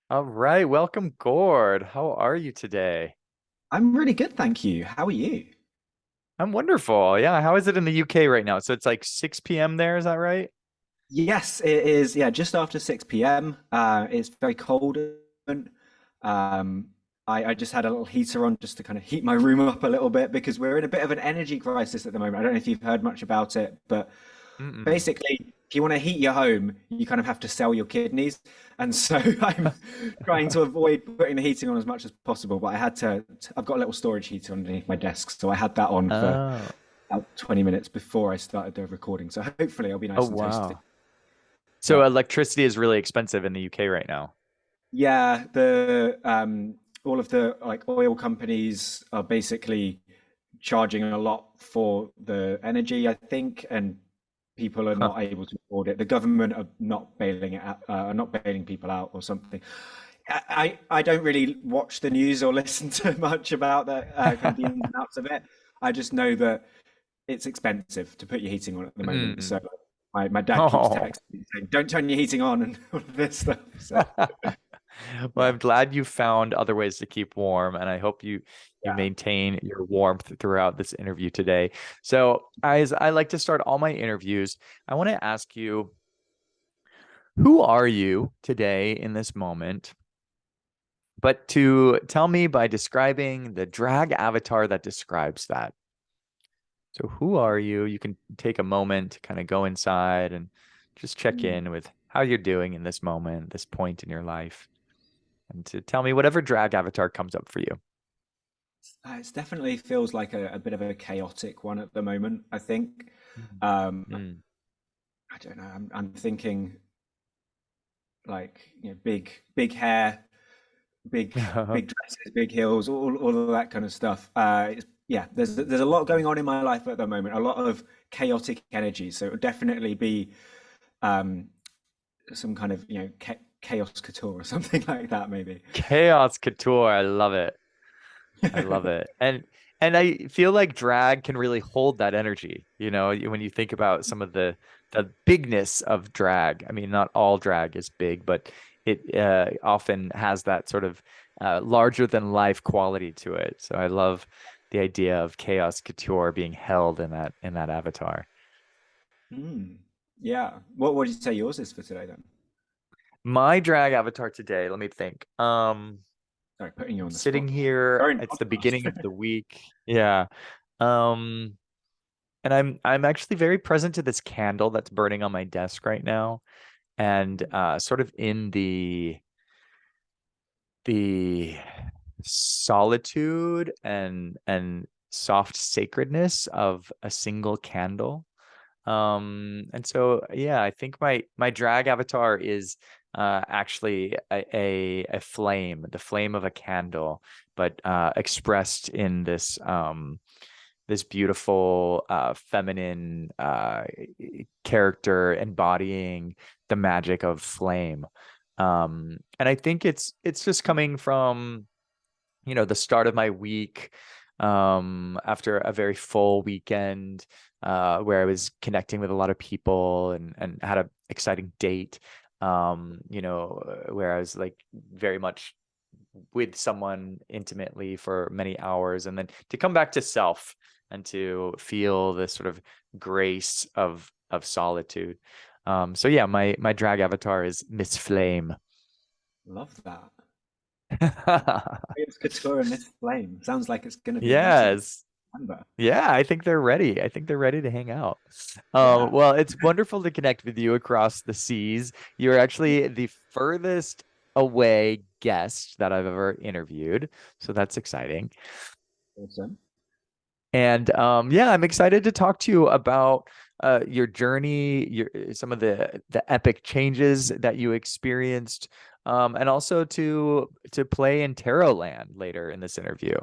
All right, welcome, Gord. How are you today? I'm really good, thank you. How are you? I'm wonderful. Yeah, how is it in the UK right now? So it's like 6 p.m. there, is that right? Yes, it is. Yeah, just after 6 p.m. It's very cold. Um, I just had a little heater on just to kind of heat my room up a little bit because we're in a bit of an energy crisis at the moment. I don't know if you've heard much about it, but Mm-mm. basically, if you want to heat your home, you kind of have to sell your kidneys. And so I'm trying to avoid putting the heating on as much as possible. But I had to, I've got a little storage heater underneath my desk. So I had that on for Oh, about 20 minutes before I started the recording. So hopefully it'll be oh nice and toasty. wow. So But electricity is really expensive in the UK right now. yeah, the all of the like oil companies are basically charging a lot for the energy, I think, and people are Huh. not able to afford it. The government are not bailing it out, are not bailing people out or something. I don't really watch the news or listen to much about the kind of the ins and outs of it. I just know that it's expensive to put your heating on at the moment. So Mm. my dad keeps Oh. texting me saying, "Don't turn your heating on," and all of this stuff. So Well, yeah, I'm glad you found other ways to keep warm, and I hope you yeah. maintain your warmth throughout this interview today. So, as I like to start all my interviews, I want to ask you, who are you today in this moment? But to tell me by describing the drag avatar that describes that. So, who are you? You can take a moment to kind of go inside and just check Mm. in with how you're doing in this moment, this point in your life, and to tell me whatever drag avatar comes up for you. It definitely feels like a bit of a chaotic one at the moment, I think. Mm. I Mm. don't know. I'm thinking like big hair, big dresses, big heels, all of that kind of stuff. Yeah, there's a lot going on in my life at the moment. A lot of chaotic energy. So it would definitely be um, some kind of chaos couture or something like that, maybe. Chaos Couture. I love it. I love it. And I feel like drag can really hold that energy, when you think about some of the bigness of drag. I mean, not all drag is big, but it often has that sort of larger than life quality to it. So I love the idea of Chaos Couture being held in that avatar. Mm, yeah. What would you say yours is for today then? My drag avatar today, let me think. Sorry, putting you I'm on the sitting spot. here, We're in it's the beginning podcast. of the week. Yeah. Um And I'm actually very present to this candle that's burning on my desk right now, and sort of in the solitude and soft sacredness of a single candle. And so yeah, I think my drag avatar is actually a flame, the flame of a candle, but expressed in this beautiful feminine character embodying the magic of flame. And I think it's just coming from, the start of my week, after a very full weekend, where I was connecting with a lot of people and had an exciting date, where I was like very much with someone intimately for many hours, and then to come back to self and to feel this sort of grace of solitude. So yeah, my drag avatar is Miss Flame. Love that. It's couture and Miss Flame. Sounds like it's going to be nice and Yes. September. Yeah, I think they're ready. I think they're ready to hang out. Yeah. Well, it's wonderful to connect with you across the seas. You're actually the furthest away guest that I've ever interviewed, so that's exciting. Awesome. And yeah, I'm excited to talk to you about your journey, your some of the epic changes that you experienced, and also to play in Tarot Land later in this interview.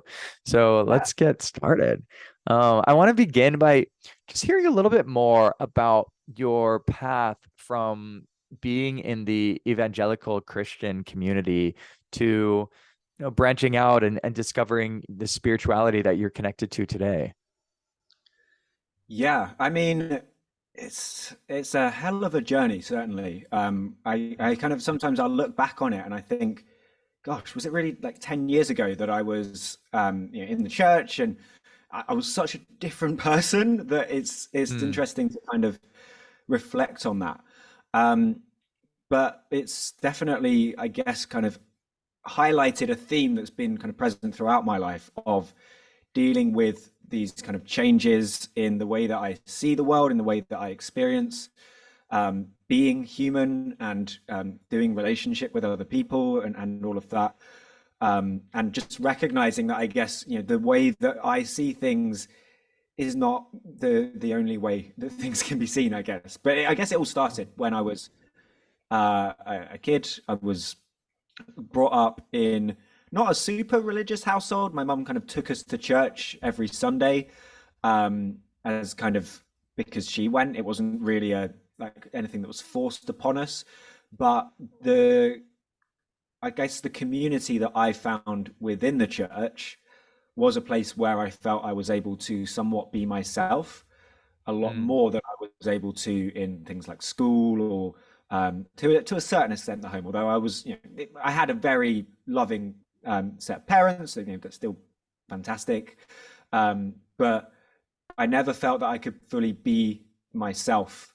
So Yeah. let's get started. I want to begin by just hearing a little bit more about your path from being in the evangelical Christian community to branching out and discovering the spirituality that you're connected to today. Yeah. I mean, it's a hell of a journey, certainly. I kind of sometimes I'll look back on it and I think gosh, was it really like 10 years ago that I was in the church, and I was such a different person that it's Mm, interesting to kind of reflect on that. Um, but it's definitely, I guess, kind of highlighted a theme that's been kind of present throughout my life of dealing with these kind of changes in the way that I see the world, in the way that I experience being human, and doing relationship with other people, and all of that. And just recognizing that, I guess, the way that I see things is not the only way that things can be seen, I guess. But I guess it all started when I was a kid. I was brought up in not a super religious household. My mum kind of took us to church every Sunday, as kind of because she went. It wasn't really a like anything that was forced upon us. But the I guess the community that I found within the church was a place where I felt I was able to somewhat be myself a lot mm, more than I was able to in things like school, or to a certain extent the home. Although I was, I had a very loving set of parents, that's still fantastic. But I never felt that I could fully be myself.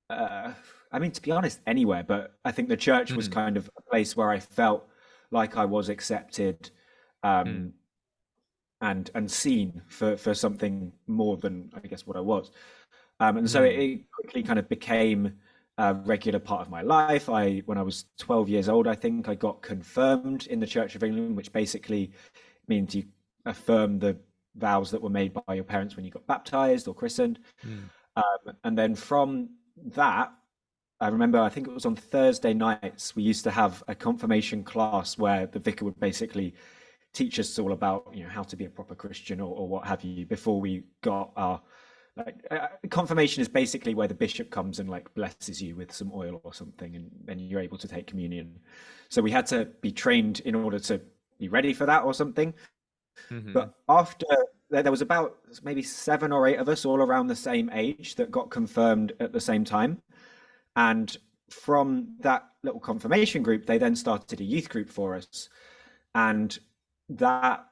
Uh, I mean, to be honest, anywhere. But I think the church was mm, kind of a place where I felt like I was accepted, mm, um, and seen for something more than, I guess, what I was. And so mm, it quickly kind of became a regular part of my life. When I was 12 years old, I think I got confirmed in the Church of England, which basically means you affirm the vows that were made by your parents when you got baptized or christened. mm, And then from that, I remember, I think it was on Thursday nights, we used to have a confirmation class where the vicar would basically teach us all about, how to be a proper Christian, or what have you, before we got our confirmation is basically where the bishop comes and like blesses you with some oil or something, and then you're able to take communion. So we had to be trained in order to be ready for that or something. mm, But after there was about maybe 7 or 8 of us all around the same age that got confirmed at the same time. And from that little confirmation group, they then started a youth group for us. And that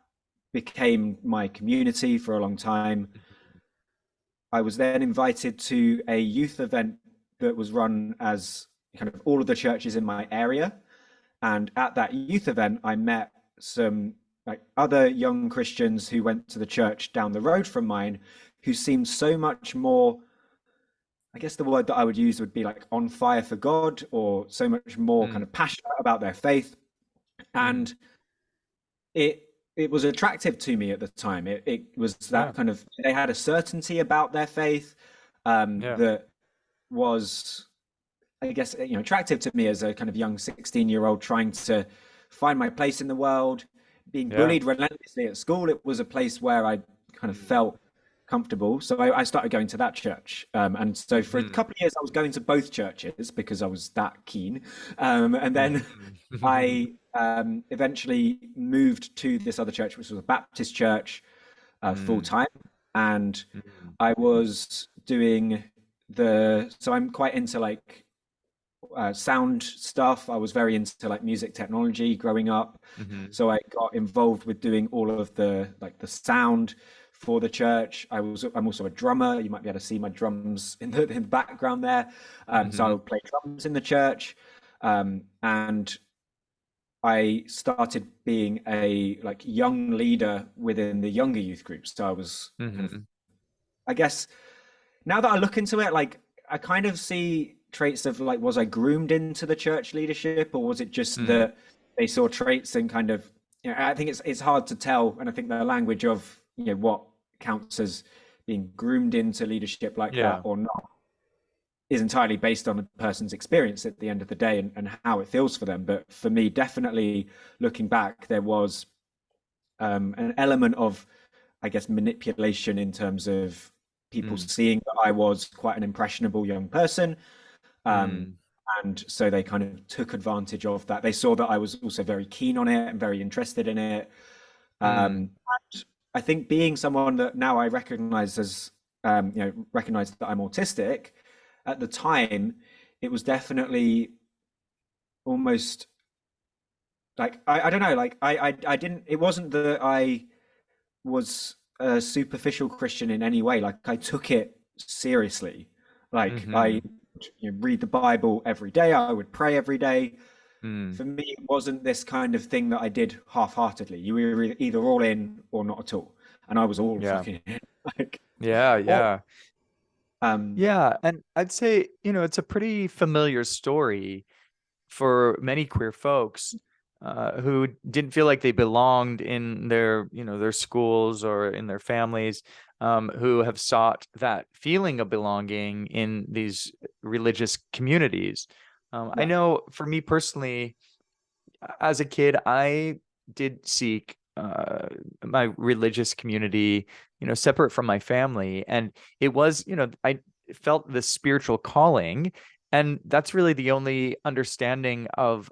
became my community for a long time. I was then invited to a youth event that was run as kind of all of the churches in my area. And at that youth event, I met some like other young Christians who went to the church down the road from mine, who seemed so much more, I guess the word that I would use would be like on fire for God, or so much more kind mm, of passionate about their faith. mm. And it was attractive to me at the time. It was Yeah, that kind of, they had a certainty about their faith, yeah, that was, I guess, attractive to me as a kind of young 16-year-old trying to find my place in the world, being yeah. bullied relentlessly at school. It was a place where I kind of Mm, felt comfortable. So I started going to that church. And so for a mhm, couple of years, I was going to both churches because I was that keen. And then mhm. I eventually moved to this other church, which was a Baptist church, full Mm, time. And mm, I was doing so I'm quite into like sound stuff. I was very into like music technology growing up. mhm, So I got involved with doing all of the sound for the church. I'm also a drummer. You might be able to see my drums in the background there. So I mhm, would play drums in the church. And I started being a like young leader within the younger youth groups. So I was kind of, mhm, I guess, now that I look into it, like I kind of see traits of like, was I groomed into the church leadership, or was it just mm. that they saw traits and kind of, I think it's hard to tell. And I think the language of, what counts as being groomed into leadership like that Yeah. or not is entirely based on the person's experience at the end of the day, and how it feels for them. But for me, definitely looking back, there was an element of, I guess, manipulation in terms of people Mm, seeing that I was quite an impressionable young person. Um, mm, and so they kind of took advantage of that. They saw that I was also very keen on it and very interested in it. mm, And I think being someone that now I recognize as, recognize that I'm autistic, at the time, it was definitely almost like I don't know, like I didn't. It wasn't that I was a superficial Christian in any way. Like I took it seriously. Like I, Mm-hmm. read the Bible every day. I would pray every day. Mm. For me, it wasn't this kind of thing that I did half-heartedly. You were either all in or not at all, and I was all Yeah. fucking in. Like, Yeah, or yeah. um, Yeah, and I'd say, it's a pretty familiar story for many queer folks who didn't feel like they belonged in their schools or in their families, who have sought that feeling of belonging in these religious communities. I yeah, know for me personally, as a kid, I did seek my religious community, separate from my family. And it was, I felt the spiritual calling. And that's really the only understanding of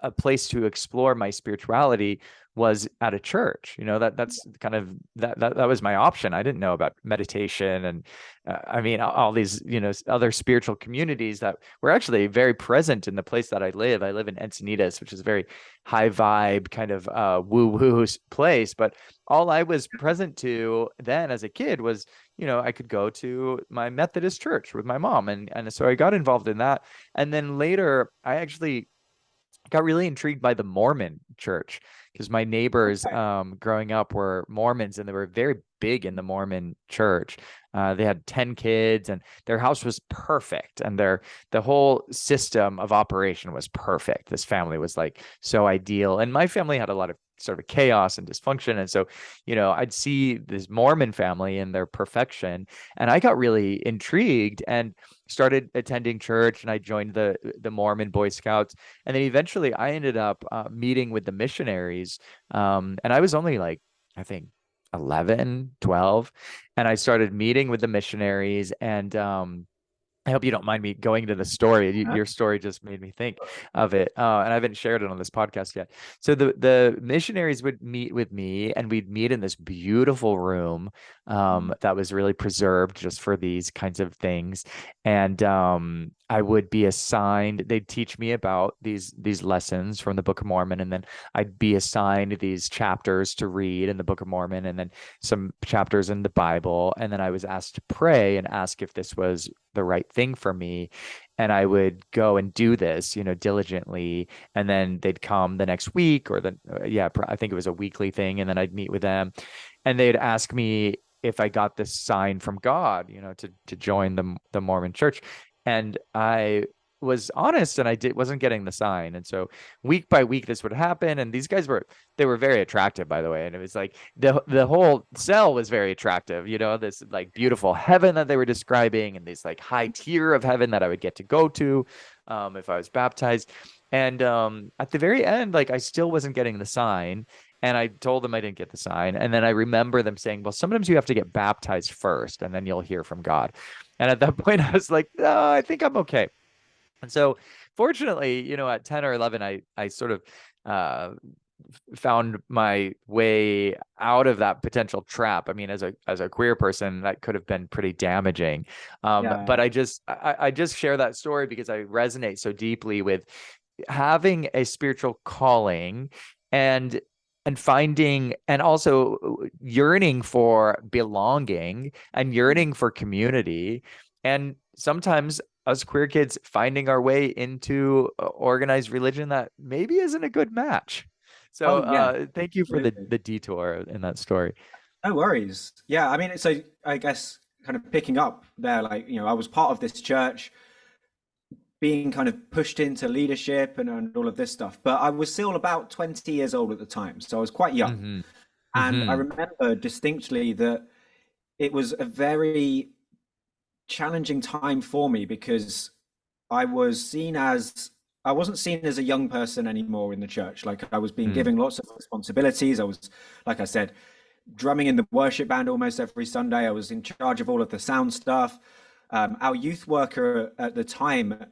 a place to explore my spirituality was at a church. That's kind of that was my option. I didn't know about meditation and I mean all these, other spiritual communities that were actually very present in the place that I live. I live in Encinitas, which is a very high vibe kind of woo-woo place. But all I was present to then as a kid was, I could go to my Methodist church with my mom. And so I got involved in that. And then later I actually got really intrigued by the Mormon church because my neighbors okay, growing up were Mormons and they were very big in the Mormon church. They had 10 kids and their house was perfect and the whole system of operation was perfect. This family was like so ideal. And my family had a lot of sort of chaos and dysfunction. And so, I'd see this Mormon family in their perfection and I got really intrigued and started attending church and I joined the Mormon Boy Scouts and then eventually I ended up meeting with the missionaries. And I was only like, I think 11, 12, and I started meeting with the missionaries. And I hope you don't mind me going into the story. Your story just made me think of it, and I haven't shared it on this podcast yet. So the missionaries would meet with me, and we'd meet in this beautiful room that was really preserved just for these kinds of things. And I would be assigned. They'd teach me about these lessons from the Book of Mormon, and then I'd be assigned these chapters to read in the Book of Mormon, and then some chapters in the Bible. And then I was asked to pray and ask if this was the right thing for me. And I would go and do this, diligently. And then they'd come the next week or yeah, I think it was a weekly thing. And then I'd meet with them and they'd ask me if I got this sign from God, to join the Mormon church. And I was honest and wasn't getting the sign. And so week by week this would happen. And these guys they were very attractive, by the way. And it was like the whole cell was very attractive, this like beautiful heaven that they were describing and this like high tier of heaven that I would get to go to if I was baptized. And at the very end, like I still wasn't getting the sign. And I told them I didn't get the sign. And then I remember them saying, well, sometimes you have to get baptized first and then you'll hear from God. And at that point, I was like, no, I think I'm okay. And so fortunately, at 10 or 11, I sort of uh, found my way out of that potential trap. I mean, as a queer person, that could have been pretty damaging. yeah, But I just share that story because I resonate so deeply with having a spiritual calling and finding and also yearning for belonging and yearning for community and sometimes us queer kids finding our way into organized religion that maybe isn't a good match. So oh yeah, thank you for the absolutely. the detour in that story. No worries. Yeah, I mean, so I guess kind of picking up there, like, I was part of this church being kind of pushed into leadership and all of this stuff, but I was still about 20 years old at the time. So I was quite young. Hmm. And I Hmm. remember distinctly that it was a very challenging time for me because I was seen as I wasn't seen as a young person anymore in the church. Like I was being Hmm. given lots of responsibilities. I was, like I said, drumming in the worship band almost every Sunday. I was in charge of all of the sound stuff. Our youth worker at the time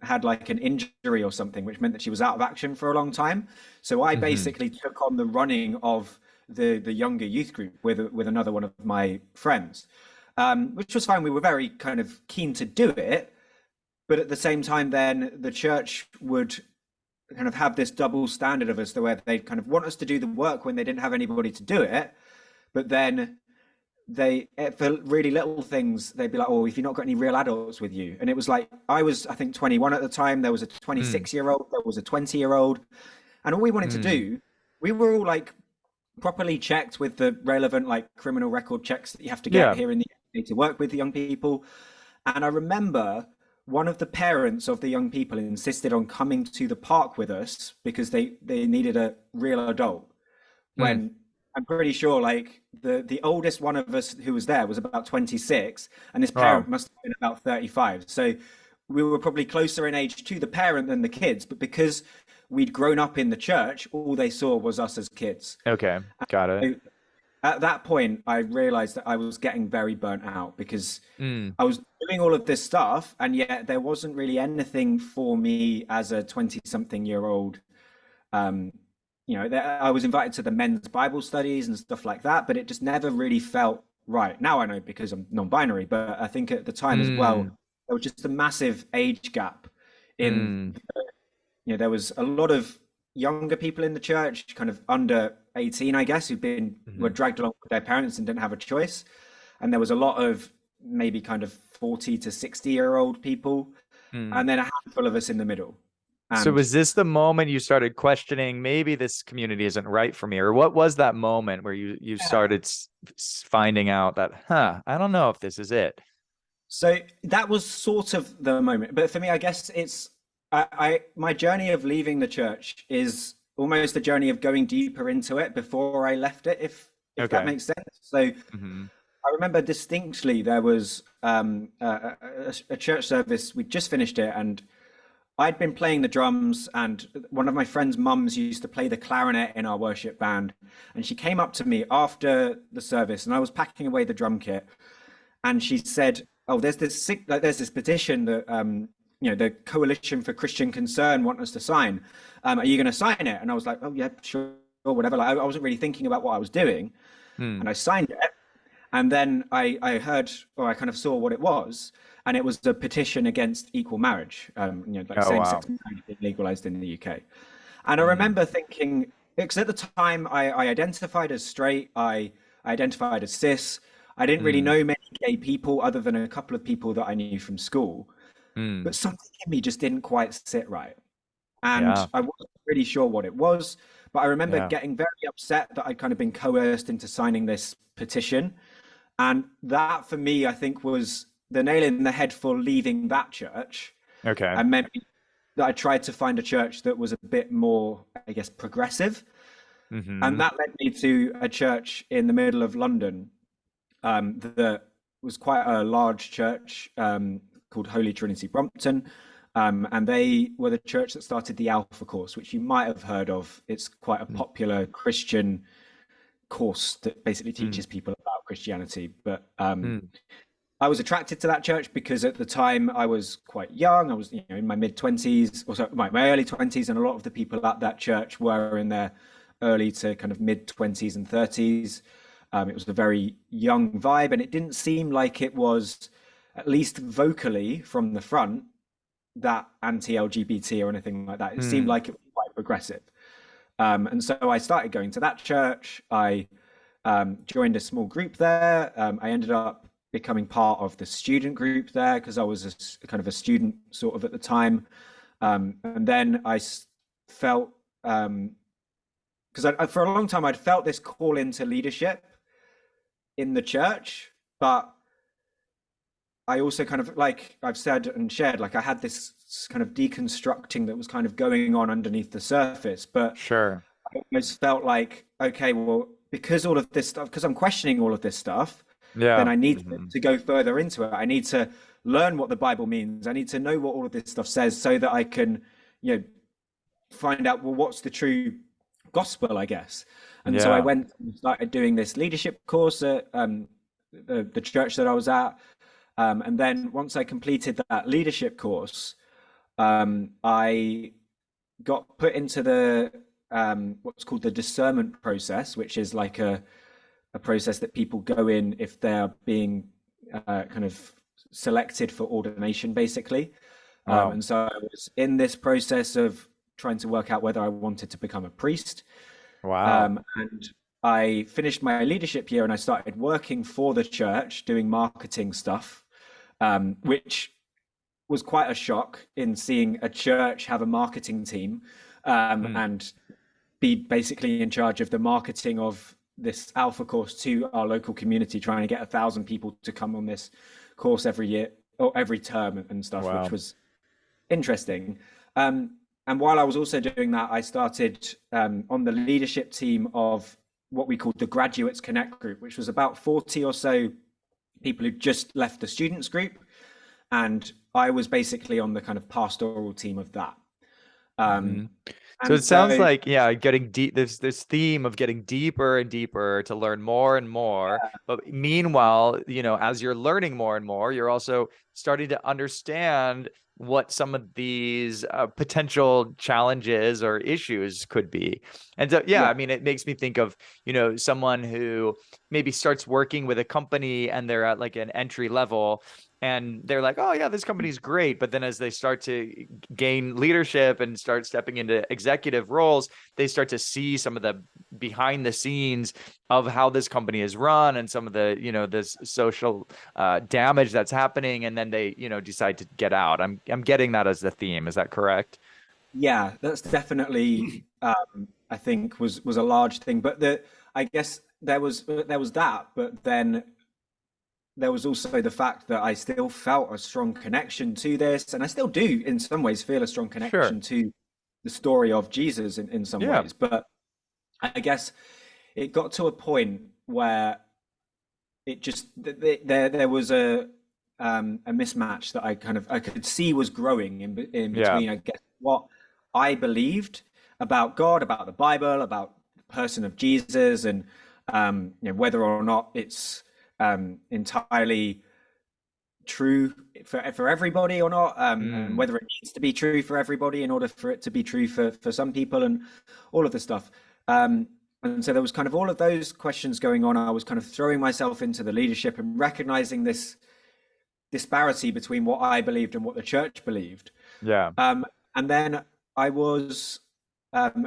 had like an injury or something, which meant that she was out of action for a long time. So I Hmm. basically took on the running of the younger youth group with another one of my friends, which was fine. We were very kind of keen to do it, but at the same time, then the church would kind of have this double standard of us, where they kind of want us to do the work when they didn't have anybody to do it, but then for really little things they'd be like, oh, if you've not got any real adults with you. And it was like, I was, I think, 21 at the time. There was a Mm, 26-year-old, there was a 20-year-old, and all we wanted to mm. do, we were all like properly checked with the relevant like criminal record checks that you have to get Yeah. here in the UK to work with the young people. And I remember one of the parents of the young people insisted on coming to the park with us because they needed a real adult. Mm. When I'm pretty sure like the oldest one of us who was there was about 26, and this parent Wow. must have been about 35. So we were probably closer in age to the parent than the kids, but because we'd grown up in the church, all they saw was us as kids. Okay. Got it. So at that point, I realized that I was getting very burnt out because Mm. I was doing all of this stuff, and yet there wasn't really anything for me as a 20-something-year-old. Um, I was invited to the men's Bible studies and stuff like that, but it just never really felt right. Now I know because I'm non-binary, but I think at the time as well, Mm. there was just a massive age gap in, Mm. there was a lot of younger people in the church, kind of under 18, I guess, were Mhm. dragged along with their parents and didn't have a choice. And there was a lot of maybe kind of 40 to 60-year-old people, Mm. and then a handful of us in the middle. So And was this the moment you started questioning maybe this community isn't right for me, or what was that moment where you yeah, started finding out that, I don't know if this is it? so that was sort of the moment. But for me, I guess it's my journey of leaving the church is almost a journey of going deeper into it before I left it, if that Okay. makes sense. So Hmm. I remember distinctly there was a church service. We just finished it, and I'd been playing the drums, and one of my friend's mums used to play the clarinet in our worship band. And she came up to me after the service, and I was packing away the drum kit, and she said, "Oh, there's this petition that the Coalition for Christian Concern want us to sign. Are you going to sign it?" And I was like, "Oh yeah, sure, whatever." Like I wasn't really thinking about what I was doing, Mm. and I signed it. And then I heard, or I kind of saw what it was, and it was a petition against equal marriage, like Oh, wow. same-sex marriage being legalized in the UK. And I Mm. remember thinking, because at the time I identified as straight, I identified as cis. I didn't really Mm. know many gay people other than a couple of people that I knew from school, but Mm. something in me just didn't quite sit right. And Yeah. I wasn't really sure what it was, but I remember Yeah. getting very upset that I'd kind of been coerced into signing this petition. And that for me, I think, was the nail in the head for leaving that church. Okay. And maybe that I tried to find a church that was a bit more, I guess, progressive. And Hmm. that led me to a church in the middle of London, that was quite a large church, called Holy Trinity Brompton. And they were the church that started the Alpha course, which you might have heard of. It's quite a popular Christian course that basically Mm. teaches people about Christianity. But Mm. I was attracted to that church because at the time I was quite young. I was, in my mid 20s, or sorry, my early 20s, and a lot of the people at that church were in their early to kind of mid 20s and 30s. It was a very young vibe, and it didn't seem like it was, at least vocally from the front, that anti-LGBT or anything like that. It seemed Mm. like it was quite progressive. And so I started going to that church. I joined a small group there. I ended up becoming part of the student group there because I was kind of a student sort of at the time. And then felt, because for a long time I'd felt this call into leadership in the church, but I also kind of, like I've said and shared, like I had this kind of deconstructing that was kind of going on underneath the surface. But Sure. I almost felt like, okay, well, because all of this stuff, because I'm questioning all of this stuff, then Yeah. I need Hmm. to go further into it. I need to learn what the Bible means. I need to know what all of this stuff says so that I can, you know, find out, well, what's the true gospel, I guess. And so I Yeah. went and started doing this leadership course at the church that I was at. And then once I completed that leadership course, I got put into the what's called the discernment process, which is like a process that people go in if they're being kind of selected for ordination, basically. Wow. And so I was in this process of trying to work out whether I wanted to become a priest. Wow. And I finished my leadership year and I started working for the church doing marketing stuff, which was quite a shock in seeing a church have a marketing team, Mm, and be basically in charge of the marketing of this alpha course to our local community, trying to get 1,000 people to come on this course every year or every term and stuff, which wow. was interesting. And while I was also doing that, I started on the leadership team of what we called the Graduates Connect group, which was about 40 or so people who just left the students group. And I was basically on the kind of pastoral team of that. Um, Hmm. So and it sounds so, like, yeah, getting deep, this theme of getting deeper and deeper to learn more and more. But meanwhile, as you're learning more and more, you're also starting to understand what some of these potential challenges or issues could be. And so, yeah, yeah, I mean, it makes me think of, someone who maybe starts working with a company and they're at like an entry level, and they're like, oh yeah, this company's great. But then as they start to gain leadership and start stepping into executive roles, they start to see some of the behind the scenes of how this company is run and some of the, this social damage that's happening. And then they, decide to get out. I'm getting that as the theme. Is that correct? yeah, that's definitely, I think was a large thing. But I guess there was that, but then there was also the fact that I still felt a strong connection to this, and I still do in some ways feel a strong Sure. connection to the story of Jesus in some Yeah. ways. But I guess it got to a point where it just there was a mismatch that I could see was growing in Yeah. between, I guess, what I believed about God, about the Bible, about the person of Jesus, and whether or not it's entirely true for everybody or not, and Mm. whether it needs to be true for everybody in order for it to be true for some people, and all of the stuff. Um, and so there was kind of all of those questions going on. I was kind of throwing myself into the leadership and recognizing this disparity between what I believed and what the church believed. Yeah. Um, and then I was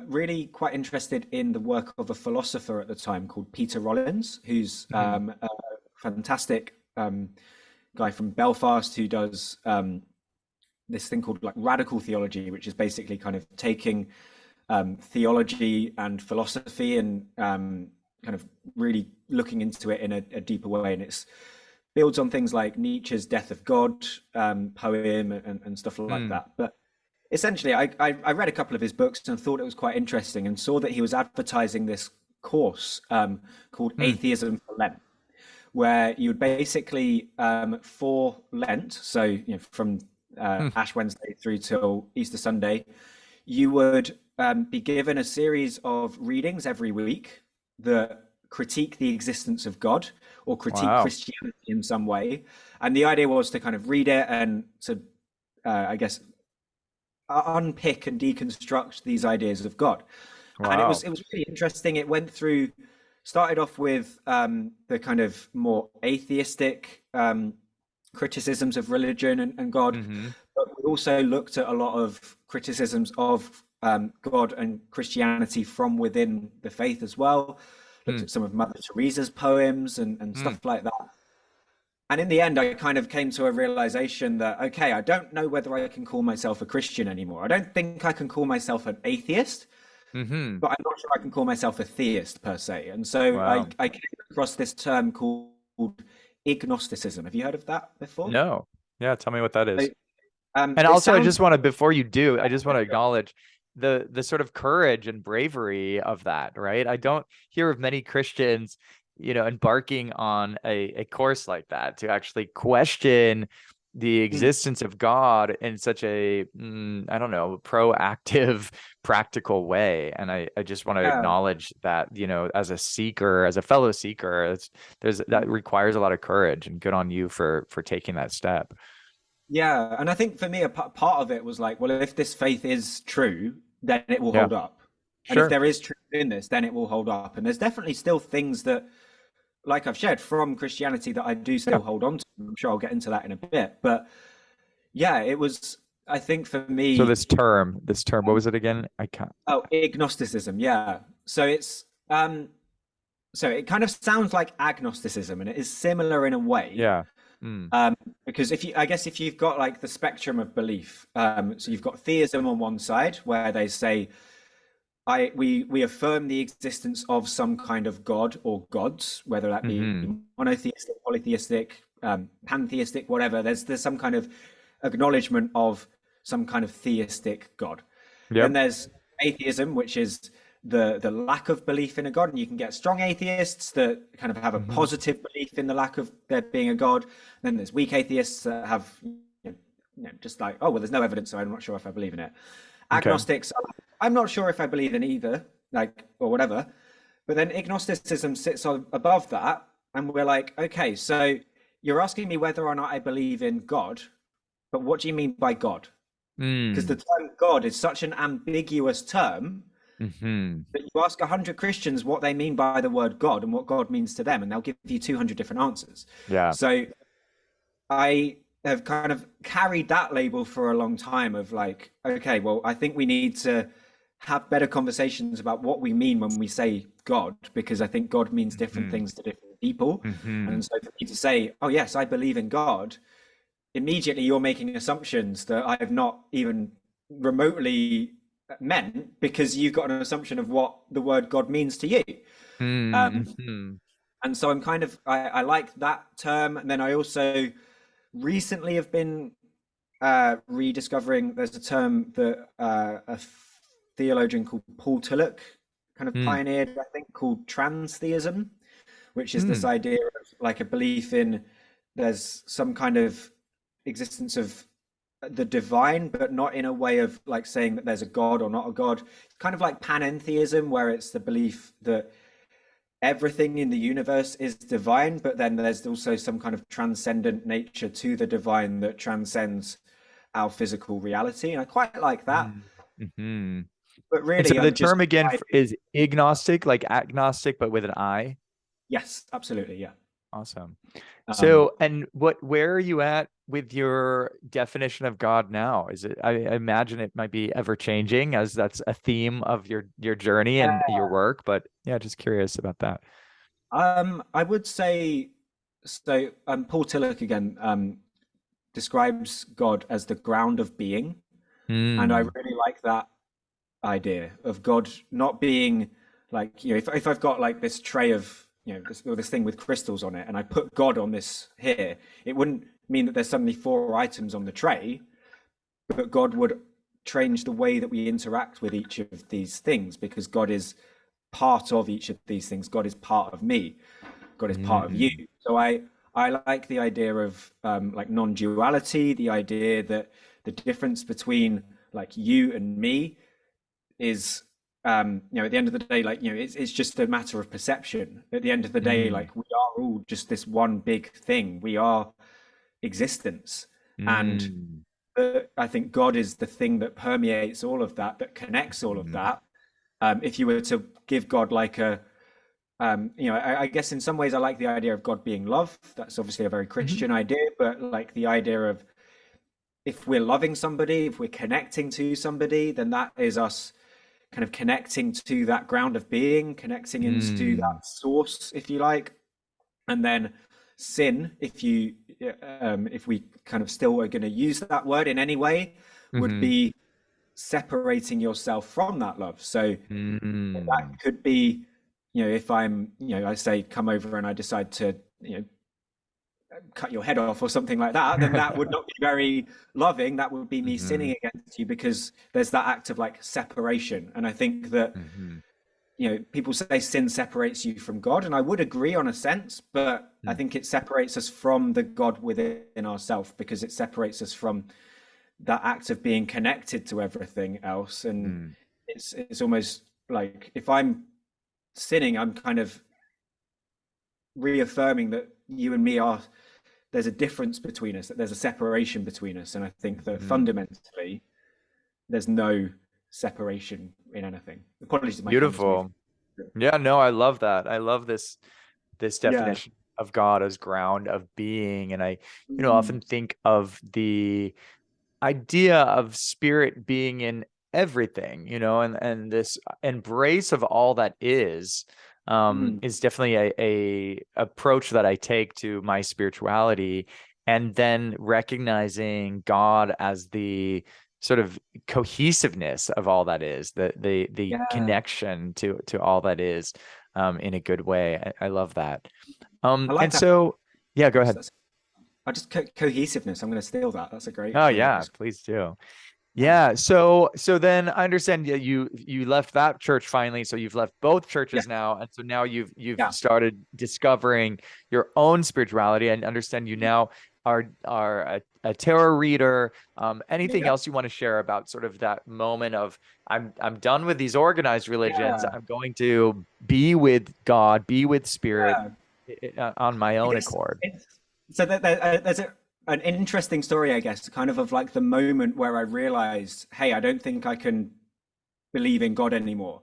really quite interested in the work of a philosopher at the time called Peter Rollins, who's Mhm. a fantastic guy from Belfast who does this thing called like radical theology, which is basically kind of taking theology and philosophy and kind of really looking into it in a deeper way. And it's builds on things like Nietzsche's Death of God poem and stuff like Mm. that. But essentially, I read a couple of his books and thought it was quite interesting and saw that he was advertising this course called Mm. Atheism for Lent, where you would basically for Lent, so from Mm. Ash Wednesday through till Easter Sunday, you would be given a series of readings every week that critique the existence of God or critique Wow. Christianity in some way. And the idea was to kind of read it and to, I guess, unpick and deconstruct these ideas of God. And it was Wow. it was really interesting. It went through, started off with the kind of more atheistic criticisms of religion and God, Hmm. but we also looked at a lot of criticisms of God and Christianity from within the faith as well. Looked Mm. at some of Mother Teresa's poems and Mm. stuff like that. And in the end, I kind of came to a realization that, okay, I don't know whether I can call myself a Christian anymore. I don't think I can call myself an atheist, Hmm. but I'm not sure I can call myself a theist per se. And so Wow. I came across this term called Ignosticism. Have you heard of that before? No. Yeah. Tell me what that So, is. And it also, I sounds, just want to, before you do, I just want to acknowledge the sort of courage and bravery of that, right? I don't hear of many Christians, embarking on a course like that to actually question the mm, existence of God in such a, I don't know, proactive, practical way. And I just want to yeah, acknowledge that, as a seeker, as a fellow seeker, that requires a lot of courage, and good on you for taking that step. yeah. And I think for me, a part of it was like, well, if this faith is true, then it will Yeah, hold up. And if sure. there is truth in this, then it will hold up. And there's definitely still things that, like I've shared from Christianity, that I do Yeah. still hold on to. I'm sure I'll get into that in a bit. But yeah, it was I think for So me, this term, what was it again? I can't. oh, agnosticism, yeah. So it's so it kind of sounds like agnosticism, and it is similar in a way. Yeah. Mm. Um, because if you, I guess if you've got like the spectrum of belief, so you've got theism on one side where they say, we affirm the existence of some kind of god or gods, whether that be Hmm. monotheistic, polytheistic, pantheistic, whatever. There's some kind of acknowledgement of some kind of theistic god. Then Yep. there's atheism, which is the lack of belief in a god, and you can get strong atheists that kind of have a Hmm. positive belief in the lack of there being a god. Then there's weak atheists that have just like, oh well, there's no evidence, so I'm not sure if I believe in it. Okay. Agnostics, I'm not sure if I believe in either, like or whatever. But then agnosticism sits above that, and we're like, okay, so you're asking me whether or not I believe in God, but what do you mean by God? Because the Mm. term God is such an ambiguous term Hmm. that you ask 100 Christians what they mean by the word God and what God means to them, and they'll give you 200 different answers. Yeah. So I have kind of carried that label for a long time of like, okay, well, I think we need to have better conversations about what we mean when we say God, because I think God means different Hmm. things to different people. Hmm. And so for me to say, oh, yes, I believe in God, immediately you're making assumptions that I have not even remotely meant because you've got an assumption of what the word God means to you. Um, Hmm. and so I'm kind of, I like that term. And then I also recently have been rediscovering there's a term that a theologian called Paul Tillich kind of Hmm. pioneered, I think, called transtheism, which is this Hmm. idea of like a belief in there's some kind of existence of the divine, but not in a way of like saying that there's a god or not a god. It's kind of like panentheism, where it's the belief that everything in the universe is divine, but then there's also some kind of transcendent nature to the divine that transcends our physical reality. And I quite like that. Hmm. But And so really, the I'm just term again striving. is agnostic, like agnostic, but with an I. Yes, absolutely. Yeah. Awesome. Um, So, and where are you at with your definition of God now? Is it, I imagine it might be ever changing as that's a theme of your journey and your work, but yeah, just curious about that. I would say so. Paul Tillich again describes God as the ground of being, and I Hmm. really like that idea of God not being like if I've got like this tray of this thing with crystals on it, and I put God on this here, it wouldn't mean that there's suddenly four items on the tray, but God would change the way that we interact with each of these things because God is part of each of these things. God is part of me. God is part of you. Hmm. So I like the idea of like non-duality, the idea that the difference between like you and me is at the end of the day, like it's just a matter of perception. At the end of the day, Hmm. like we are all just this one big thing. We are existence, and Hmm. I think God is the thing that permeates all of that, that connects all of Hmm. that. If you were to give God like a I guess in some ways I like the idea of God being love. That's obviously a very Hmm. Christian idea, but like the idea of if we're loving somebody, if we're connecting to somebody, then that is us kind of connecting to that ground of being, connecting into Hmm. that source, if you like. And then sin, if we kind of still are going to use that word in any way, would Hmm. be separating yourself from that love. So that Hmm. could be, if I say come over and I decide to, cut your head off or something like that, then that would not be very loving. That would be me Hmm. sinning against you because there's that act of like separation. And I think that, Hmm. people say sin separates you from God, and I would agree on a sense, but I think it separates us from the God within ourselves because it separates us from that act of being connected to everything else. And Hmm. it's almost like if I'm sinning, I'm kind of reaffirming that you and me are there's a difference between us, that there's a separation between us. And I think that Hmm. fundamentally there's no separation in anything. Apologies, my camera's moving. Beautiful. Yeah, no, I love that. I love this Yeah. definition of God as ground of being. And I, Mm. often think of the idea of spirit being in everything, and this embrace of all that Mm. is definitely a approach that I take to my spirituality, and then recognizing God as the sort of cohesiveness of all that is, the Yeah, connection to all that is, in a good way. I love that. I like And that. so, yeah, go ahead. That's, I just cohesiveness. I'm going to steal that. That's a Oh great way of yeah, describing. please do. Yeah, Yeah, so then I understand you left that church finally, so you've left both yeah, churches now, and so now you've yeah, started discovering your own spirituality, and understand you now are a tarot reader. Anything yeah, else you want to share about sort of that moment of I'm done with these organized religions. yeah, I'm going to be with God, be with spirit, yeah. on my I own guess accord. so. There's an interesting story, I guess, kind of like the moment where I realized, hey, I don't think I can believe in God anymore.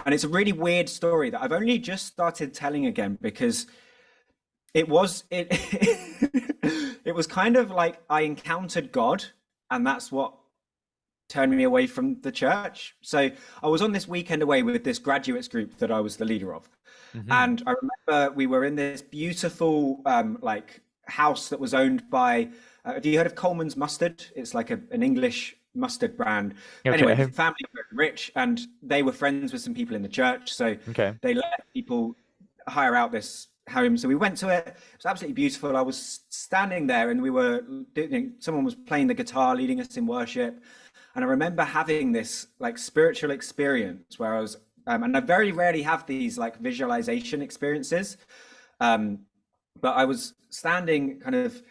And it's a really weird story that I've only just started telling again because it it was kind of like I encountered God, and that's what turned me away from the church. So I was on this weekend away with this graduates group that I was the leader of. Hmm. And I remember we were in this beautiful like house that was owned by have you heard of Coleman's mustard? It's like an English mustard brand. Anyway, the Okay. family were rich and they were friends with some people in the church. So Okay. they let people hire out this home. So we went to it. It was absolutely beautiful. I was standing there and we were doing, someone was playing the guitar, leading us in worship. And I remember having this like spiritual experience where I was, and I very rarely have these like visualization experiences. Um, but I was standing kind of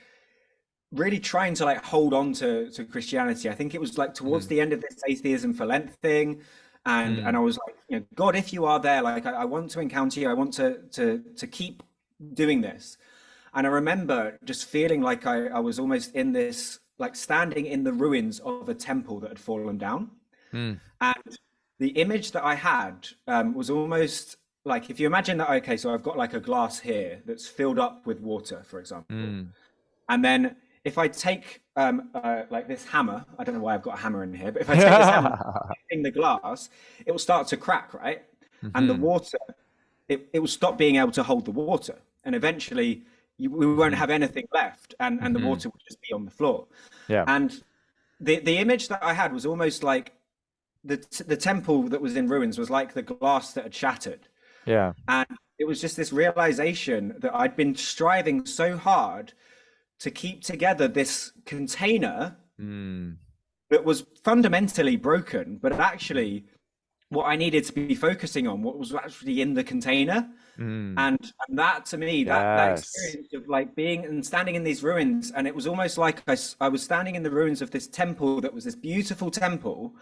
really trying to like hold on to Christianity. I think it was like towards Mm. the end of this atheism for Lent thing. And I Mm. was like, God, if you are there, like I want to encounter you. I want to keep doing this. And I remember just feeling like I was almost in this, like standing in the ruins of a temple that had fallen down. Mm. And the image that I had was almost like if you imagine that, okay, so I've got like a glass here that's filled up with water, for example. Mm. And then if I take like this hammer, I don't know why I've got a hammer in here, but if I take this hammer in the glass, it will start to crack, right? And the Hmm. water, it will stop being able to hold the water. And eventually we won't Hmm. have anything left and the Hmm. water will just be on the floor. Yeah. And the image that I had was almost like the temple that was in ruins was like the glass that had shattered. Yeah. And it was just this realization that I'd been striving so hard to keep together this container Mm. that was fundamentally broken, but actually what I needed to be focusing on, what was actually in the container. Mm. And that to me, that Yes. experience of like being and standing in these ruins, and it was almost like I was standing in the ruins of this temple that was this beautiful temple.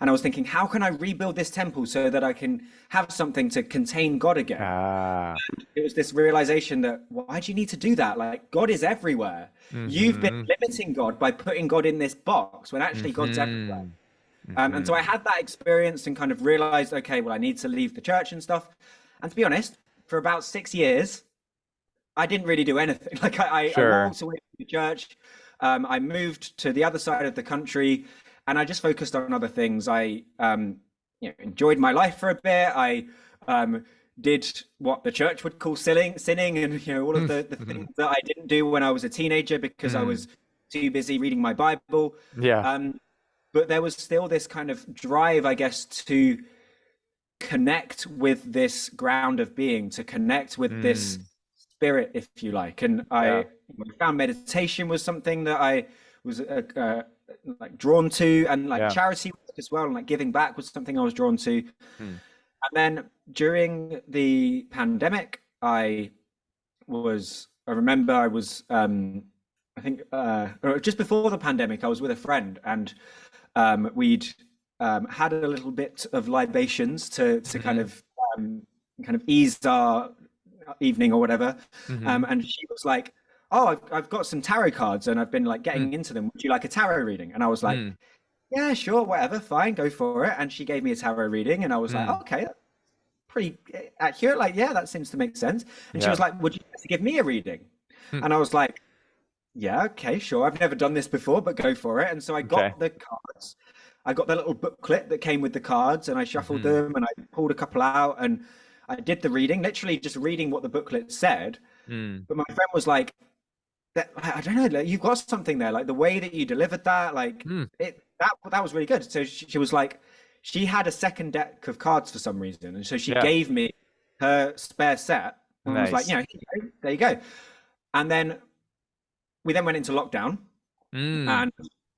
And I was thinking, how can I rebuild this temple so that I can have something to contain God again? Ah. It was this realization that why do you need to do that? Like God is everywhere. You've been Hmm. limiting God by putting God in this box when actually God's everywhere. Hmm. And so I Hmm. had that experience and kind of realized, okay, well, I need to leave the church and stuff. And to be honest, for about 6 years, I didn't really do anything. Like I Sure. walked away from the church. I moved to the other side of the country, and I just focused on other things. I enjoyed my life for a bit. I um, did what the church would call sinning, and all of the things that I didn't do when I was a teenager because I Mm. was too busy reading my Bible. Yeah. Um, but there was still this kind of drive, I guess, to connect with this ground of being, to connect with this Mm. spirit, if you like. And Yeah. I found meditation was something that I was like drawn to, and like Yeah. charity work as well, and like giving back was something I was drawn to. And Mm. then during the pandemic, I remember I was, I think, or just before the pandemic, I was with a friend and we'd had a little bit of libations to Hmm. um, kind of ease our evening or whatever. Hmm. And she was like, "Oh, I've got some tarot cards and I've been like Mm. getting into them. Would you like a tarot reading?" And I was like, Mm. "Yeah, sure, whatever, fine, go for it." And she gave me a tarot reading, and I was like, Mm. oh, "Okay, that's pretty accurate. Like, yeah, that seems to make sense." And she Yeah. was like, "Would you like to give me a reading?" Mm. And I was like, yeah, okay, sure. I've never done this before, but go for it. And so I Okay. got the cards. I got the little booklet that came with the cards, and I shuffled Hmm. them and I pulled a couple out and I did the reading, literally just reading what the booklet said. Mm. But my friend was like, I don't know, like, you've got something there, like the way that you delivered that, like Mm. that was really good. So she was like, she had a second deck of cards for some reason, and so she Yeah. gave me her spare set and was like, Nice. here you go, there you go. And then we then went into lockdown, Mm. and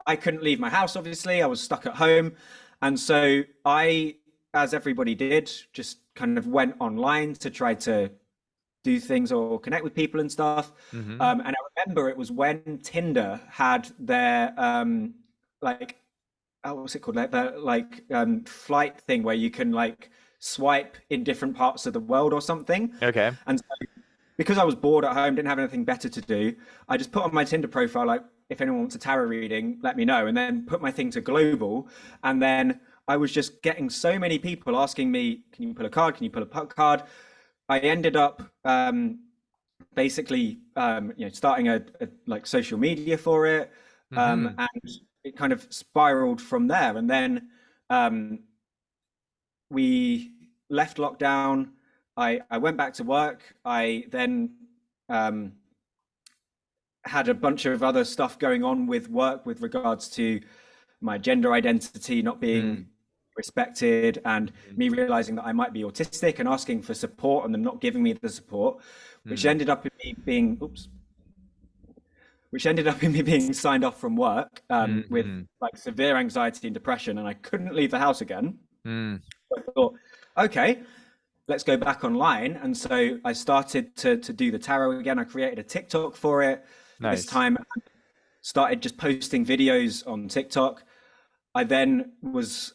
I couldn't leave my house. Obviously, I was stuck at home, and so I, as everybody did, just kind of went online to try to do things or connect with people and stuff. Hmm. And I remember it was when Tinder had their like, oh, what's it called? Like the flight thing where you can like swipe in different parts of the world or something. Okay. And so because I was bored at home, didn't have anything better to do, I just put on my Tinder profile like, if anyone wants a tarot reading, let me know, and then put my thing to global. And then I was just getting so many people asking me, "Can you pull a card? Can you pull a card?" I ended up basically starting a like social media for it, Hmm. and it kind of spiraled from there. And then um, we left lockdown. I went back to work. I then um, had a bunch of other stuff going on with work with regards to my gender identity not being Mm. respected, and Hmm. me realizing that I might be autistic and asking for support and them not giving me the support, which Mm. ended up in me being oops, which ended up in me being signed off from work with Hmm. like severe anxiety and depression, and I couldn't leave the house again. Mm. So I thought, okay, let's go back online. And so I started to do the tarot again. I created a TikTok for it. This Nice. time started just posting videos on TikTok. I then was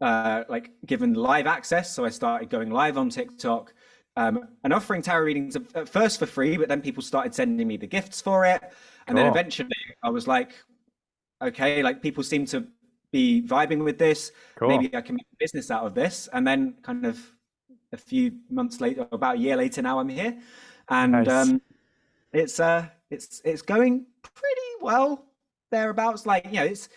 like given live access, so I started going live on TikTok and offering tarot readings at first for free, but then people started sending me the gifts for it, and then Cool. eventually I was like, okay, like people seem to be vibing with this. Cool. Maybe I can make a business out of this, and then kind of a few months later, about a year later, now I'm here, and Nice. it's going pretty well thereabouts. Like it's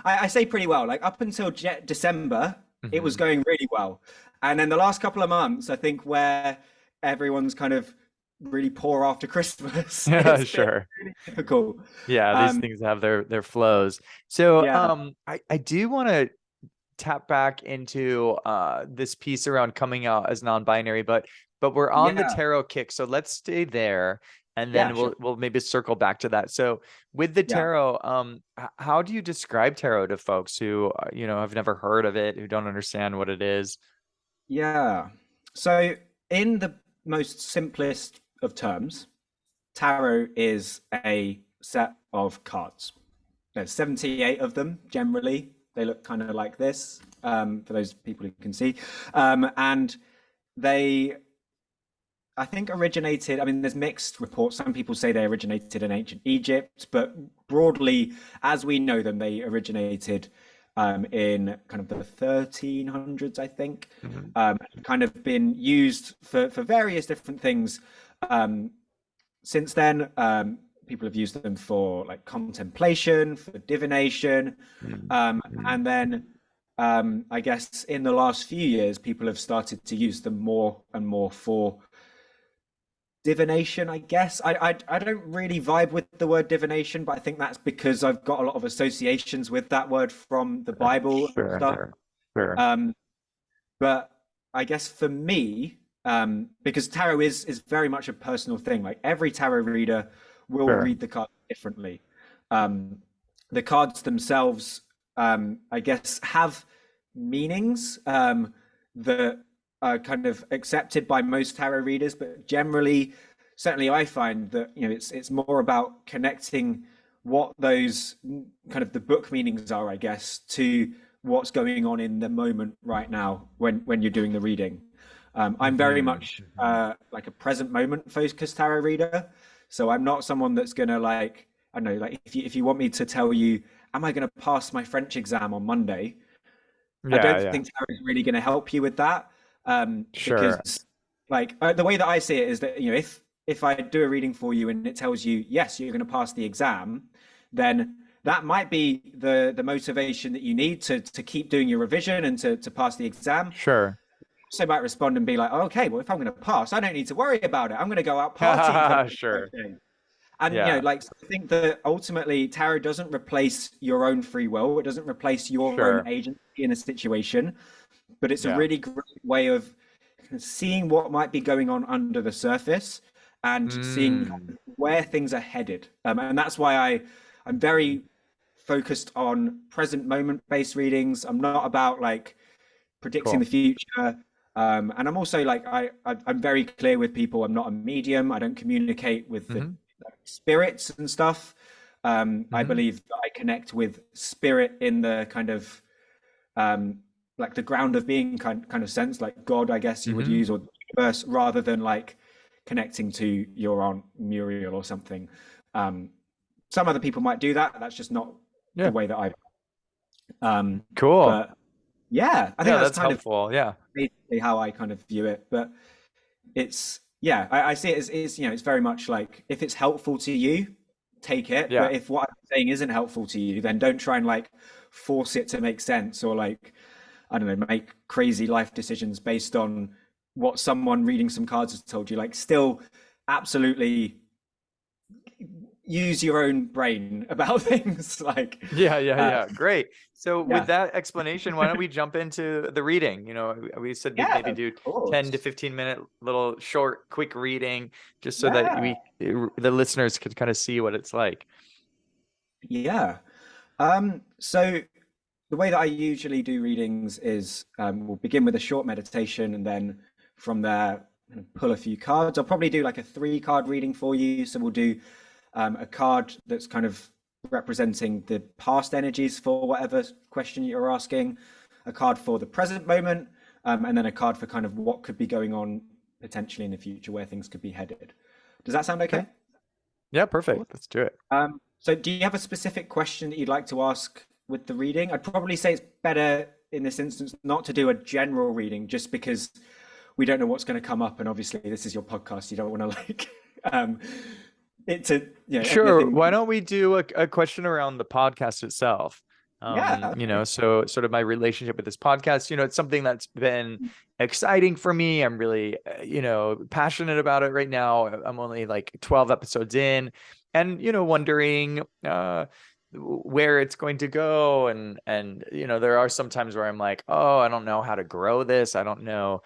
I say pretty well. Like up until December, it was Hmm. going really well, and then the last couple of months, I think where everyone's kind of really poor after Christmas, Yeah, it's been sure. really difficult. Yeah, these Um, things have their flows. So, yeah, I do want to tap back into this piece around coming out as non-binary, but we're on the yeah, tarot kick, so let's stay there, and yeah, then sure, we'll maybe circle back to that. So with the yeah, tarot, how do you describe tarot to folks who have never heard of it, who don't understand what it is? yeah. So in the most simplest of terms, tarot is a set of cards. There's 78 of them generally. They look kind of like this for those people who can see. And they, I think, originated. I mean, there's mixed reports. Some people say they originated in ancient Egypt, but broadly, as we know them, they originated in kind of the 1300s, I think. Mhm. Kind of been used for various different things since then. People have used them for like contemplation, for divination, Mhm. and then I guess in the last few years, people have started to use them more and more for divination. I guess I don't really vibe with the word divination, but I think that's because I've got a lot of associations with that word from the Bible and Sure, stuff. sure, sure, Um, but I guess for me, because tarot is very much a personal thing. Like every tarot reader will sure. read the card differently. Um, the cards themselves, I guess, have meanings that are kind of accepted by most tarot readers, but generally, certainly, I find that it's more about connecting what those kind of the book meanings are, I guess, to what's going on in the moment right now when you're doing the reading. I'm very Hmm. much Hmm. like a present moment focused tarot reader, so I'm not someone that's gonna like I don't know, like if you want me to tell you, am I gonna pass my French exam on Monday? I Yeah, don't yeah, think tarot is really going to help you with that sure. because like the way that I see it is that if if I do a reading for you and it tells you, yes, you're going to pass the exam, then that might be the motivation that you need to keep doing your revision and to pass the exam. Sure. So might respond and be like, oh, okay, well, if I'm going to pass, I don't need to worry about it. I'm going to go out partying for the Sure. birthday. And Yeah. like I think that ultimately tarot doesn't replace your own free will. It doesn't replace your own Sure. agency in a situation, but it's a Yeah. really great way of seeing what might be going on under the surface and seeing Mm. where things are headed. And that's why I'm very focused on present moment based readings. I'm not about like predicting the Cool. future. And I'm also like I'm very clear with people. I'm not a medium. I don't communicate with the Hmm. spirits and stuff. I Hmm. believe that I connect with spirit in the kind of um, like the ground of being kind of sense, like God, I guess you would Hmm. use, or the universe, rather than like connecting to your Aunt Muriel or something. Um, some other people might do that. That's just not the Yeah. way that I. Um, Cool. but yeah, I think Yeah, that's that's kind of helpful. Yeah. basically how I kind of view it. But it's yeah, I see it as it's very much like if it's helpful to you, take it. Yeah. But if what I'm saying isn't helpful to you, then don't try and like force it to make sense or like I don't know, make crazy life decisions based on what someone reading some cards has told you. Like, still, absolutely use your own brain about things. Like, Yeah, yeah, uh, yeah. Great. So with yeah, that explanation, why don't we jump into the reading? We said we'd yeah, maybe of do 10 to course, 15 minute little short, quick reading just so that yeah, the listeners could kind of see what it's like. yeah. So the way that I usually do readings is we'll begin with a short meditation and then from there kind of pull a few cards. I'll probably do like a 3 card reading for you. So we'll do a card that's kind of representing the past energies for whatever question you're asking, a card for the present moment, and then a card for kind of what could be going on potentially in the future, where things could be headed. Does that sound Okay. okay? Yeah, Cool. perfect. Let's do it. So do you have a specific question that you'd like to ask with the reading? I'd probably say it's better in this instance not to do a general reading just because we don't know what's going to come up. And obviously this is your podcast. You don't want to like um it to Sure. anything. Why don't we do a question around the podcast itself? Yeah. Okay. So sort of my relationship with this podcast, it's something that's been exciting for me. I'm really, passionate about it right now. I'm only like 12 episodes in and, wondering, where it's going to go. And, there are some times where I'm like, oh, I don't know how to grow this. I don't know,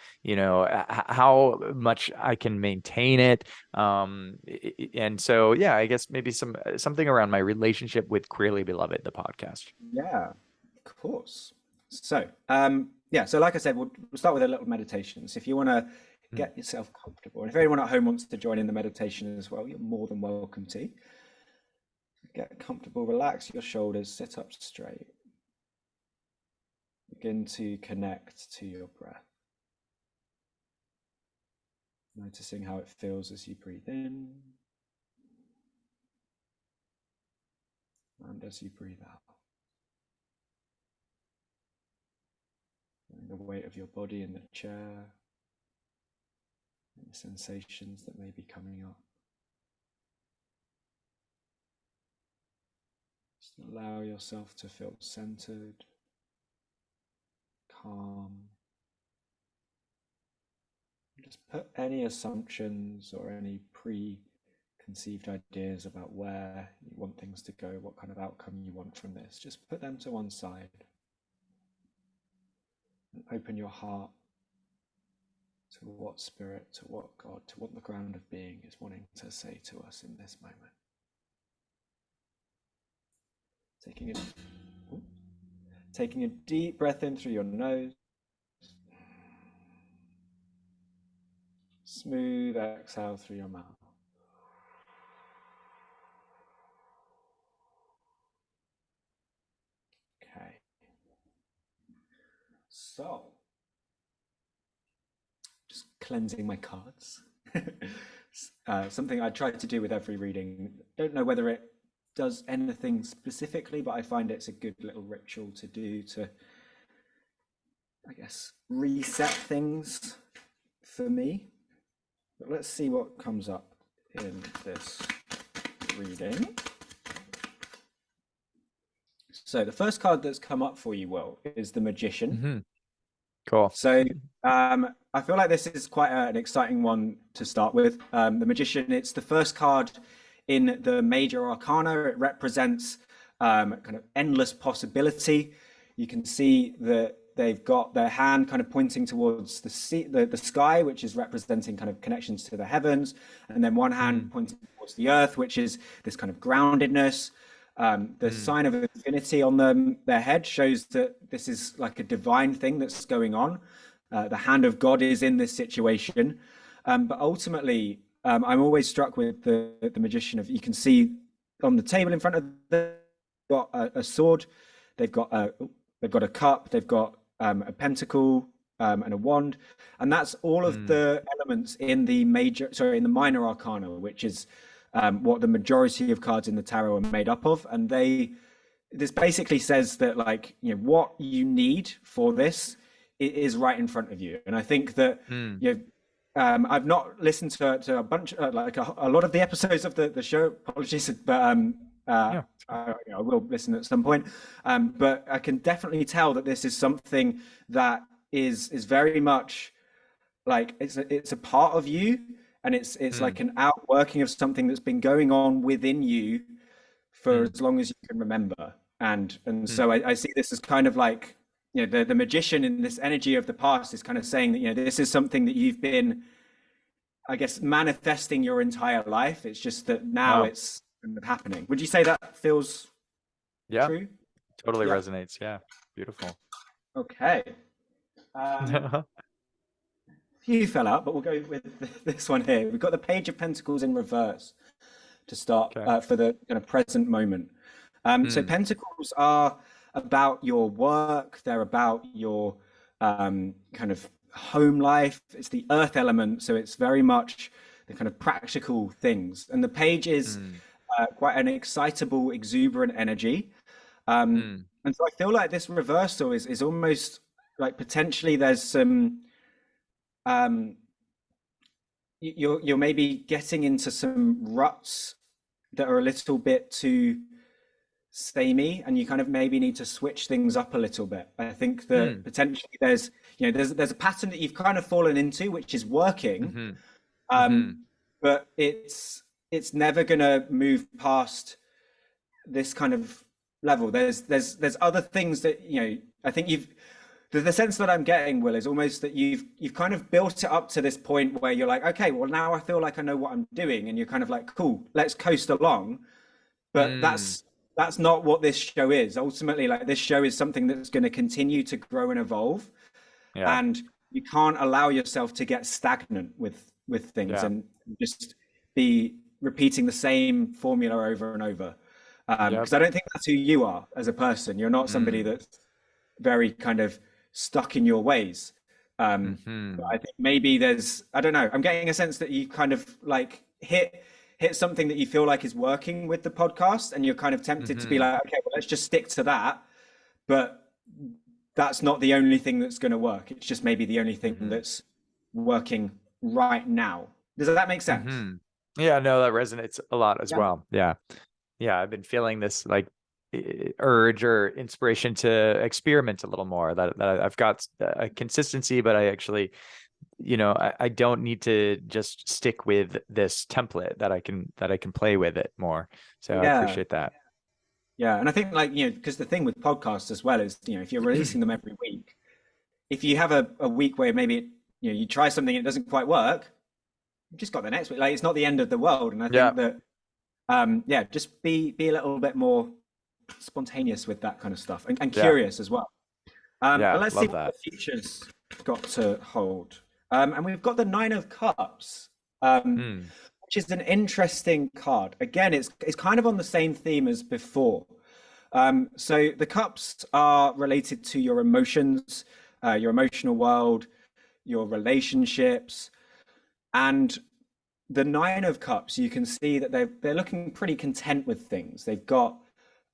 how much I can maintain it. And so, yeah, I guess maybe something around my relationship with Queerly Beloved, the podcast. Yeah, of course. So, yeah, so like I said, we'll start with a little meditation. So if you want to Mm. get yourself comfortable, and if anyone at home wants to join in the meditation as well, you're more than welcome to. Get comfortable, relax your shoulders, sit up straight. Begin to connect to your breath. Noticing how it feels as you breathe in and as you breathe out. The weight of your body in the chair, any sensations that may be coming up. Just allow yourself to feel centered, calm. Just put any assumptions or any preconceived ideas about where you want things to go, what kind of outcome you want from this. Just put them to one side and open your heart to what spirit, to what God, to what the ground of being is wanting to say to us in this moment. Taking a, taking a deep breath in through your nose, smooth exhale through your mouth. Okay. So, just cleansing my cards. Something I try to do with every reading. Don't know whether it does anything specifically, but I find it's a good little ritual to do to, I guess, reset things for me. But let's see what comes up in this reading. So the first card that's come up for you, Will, is the Magician. Mm-hmm. Cool. So I feel like this is quite an exciting one to start with. The Magician, it's the first card in the major arcana. It represents kind of endless possibility. You can see that they've got their hand kind of pointing towards the sea, the sky, which is representing kind of connections to the heavens, and then one hand pointing towards the earth, which is this kind of groundedness. The sign of infinity on their head shows that this is like a divine thing that's going on. The hand of God is in this situation. But ultimately, I'm always struck with the Magician. You can see on the table in front of them, got a sword, they've got a cup, they've got a pentacle, and a wand, and that's all of the elements in the minor arcana, which is what the majority of cards in the tarot are made up of. And this basically says that, like, what you need for this is right in front of you. And I think that I've not listened to a bunch, like a lot of the episodes of the show. Apologies, but I will listen at some point. But I can definitely tell that this is something that is very much like it's a part of you, and it's like an outworking of something that's been going on within you for as long as you can remember. And so I see this as kind of like, the Magician in this energy of the past is kind of saying that, this is something that you've been, I guess, manifesting your entire life. It's just that now it's kind of happening. Would you say that feels true? Totally resonates. Yeah. Beautiful. Okay. Few fell out, but we'll go with this one here. We've got the Page of Pentacles in reverse to start for the kind of present moment. So Pentacles are about your work. They're about your kind of home life. It's the earth element, so it's very much the kind of practical things. And the Page is quite an excitable, exuberant energy. And so I feel like this reversal is almost like potentially there's some you're maybe getting into some ruts that are a little bit too samey, and you kind of maybe need to switch things up a little bit. I think that potentially there's a pattern that you've kind of fallen into, which is working, but it's never gonna move past this kind of level. There's other things that I think the sense that I'm getting, Will, is almost that you've kind of built it up to this point where you're like, okay, well, now I feel like I know what I'm doing, and you're kind of like, cool, let's coast along. But that's not what this show is. Ultimately, like, this show is something that's going to continue to grow and evolve, and you can't allow yourself to get stagnant with things and just be repeating the same formula over and over. Because I don't think that's who you are as a person. You're not somebody that's very kind of stuck in your ways. But I think maybe I don't know, I'm getting a sense that you kind of like hit something that you feel like is working with the podcast, and you're kind of tempted to be like, okay, well, let's just stick to that. But that's not the only thing that's going to work. It's just maybe the only thing that's working right now. Does that make sense? Yeah, no, that resonates a lot as well. Yeah. I've been feeling this like urge or inspiration to experiment a little more. That I've got a consistency, but I actually, I don't need to just stick with this template. That I can play with it more. So I appreciate that. Yeah, and I think, like, because the thing with podcasts as well is, if you're releasing them every week, if you have a week where maybe you try something and it doesn't quite work, you've just got the next week. Like, it's not the end of the world. And I think that just be a little bit more spontaneous with that kind of stuff, and curious as well. But let's see what the future's got to hold. And we've got the Nine of Cups, which is an interesting card. Again, it's kind of on the same theme as before. So the cups are related to your emotions, your emotional world, your relationships, and the Nine of Cups, you can see that they're looking pretty content with things. They've got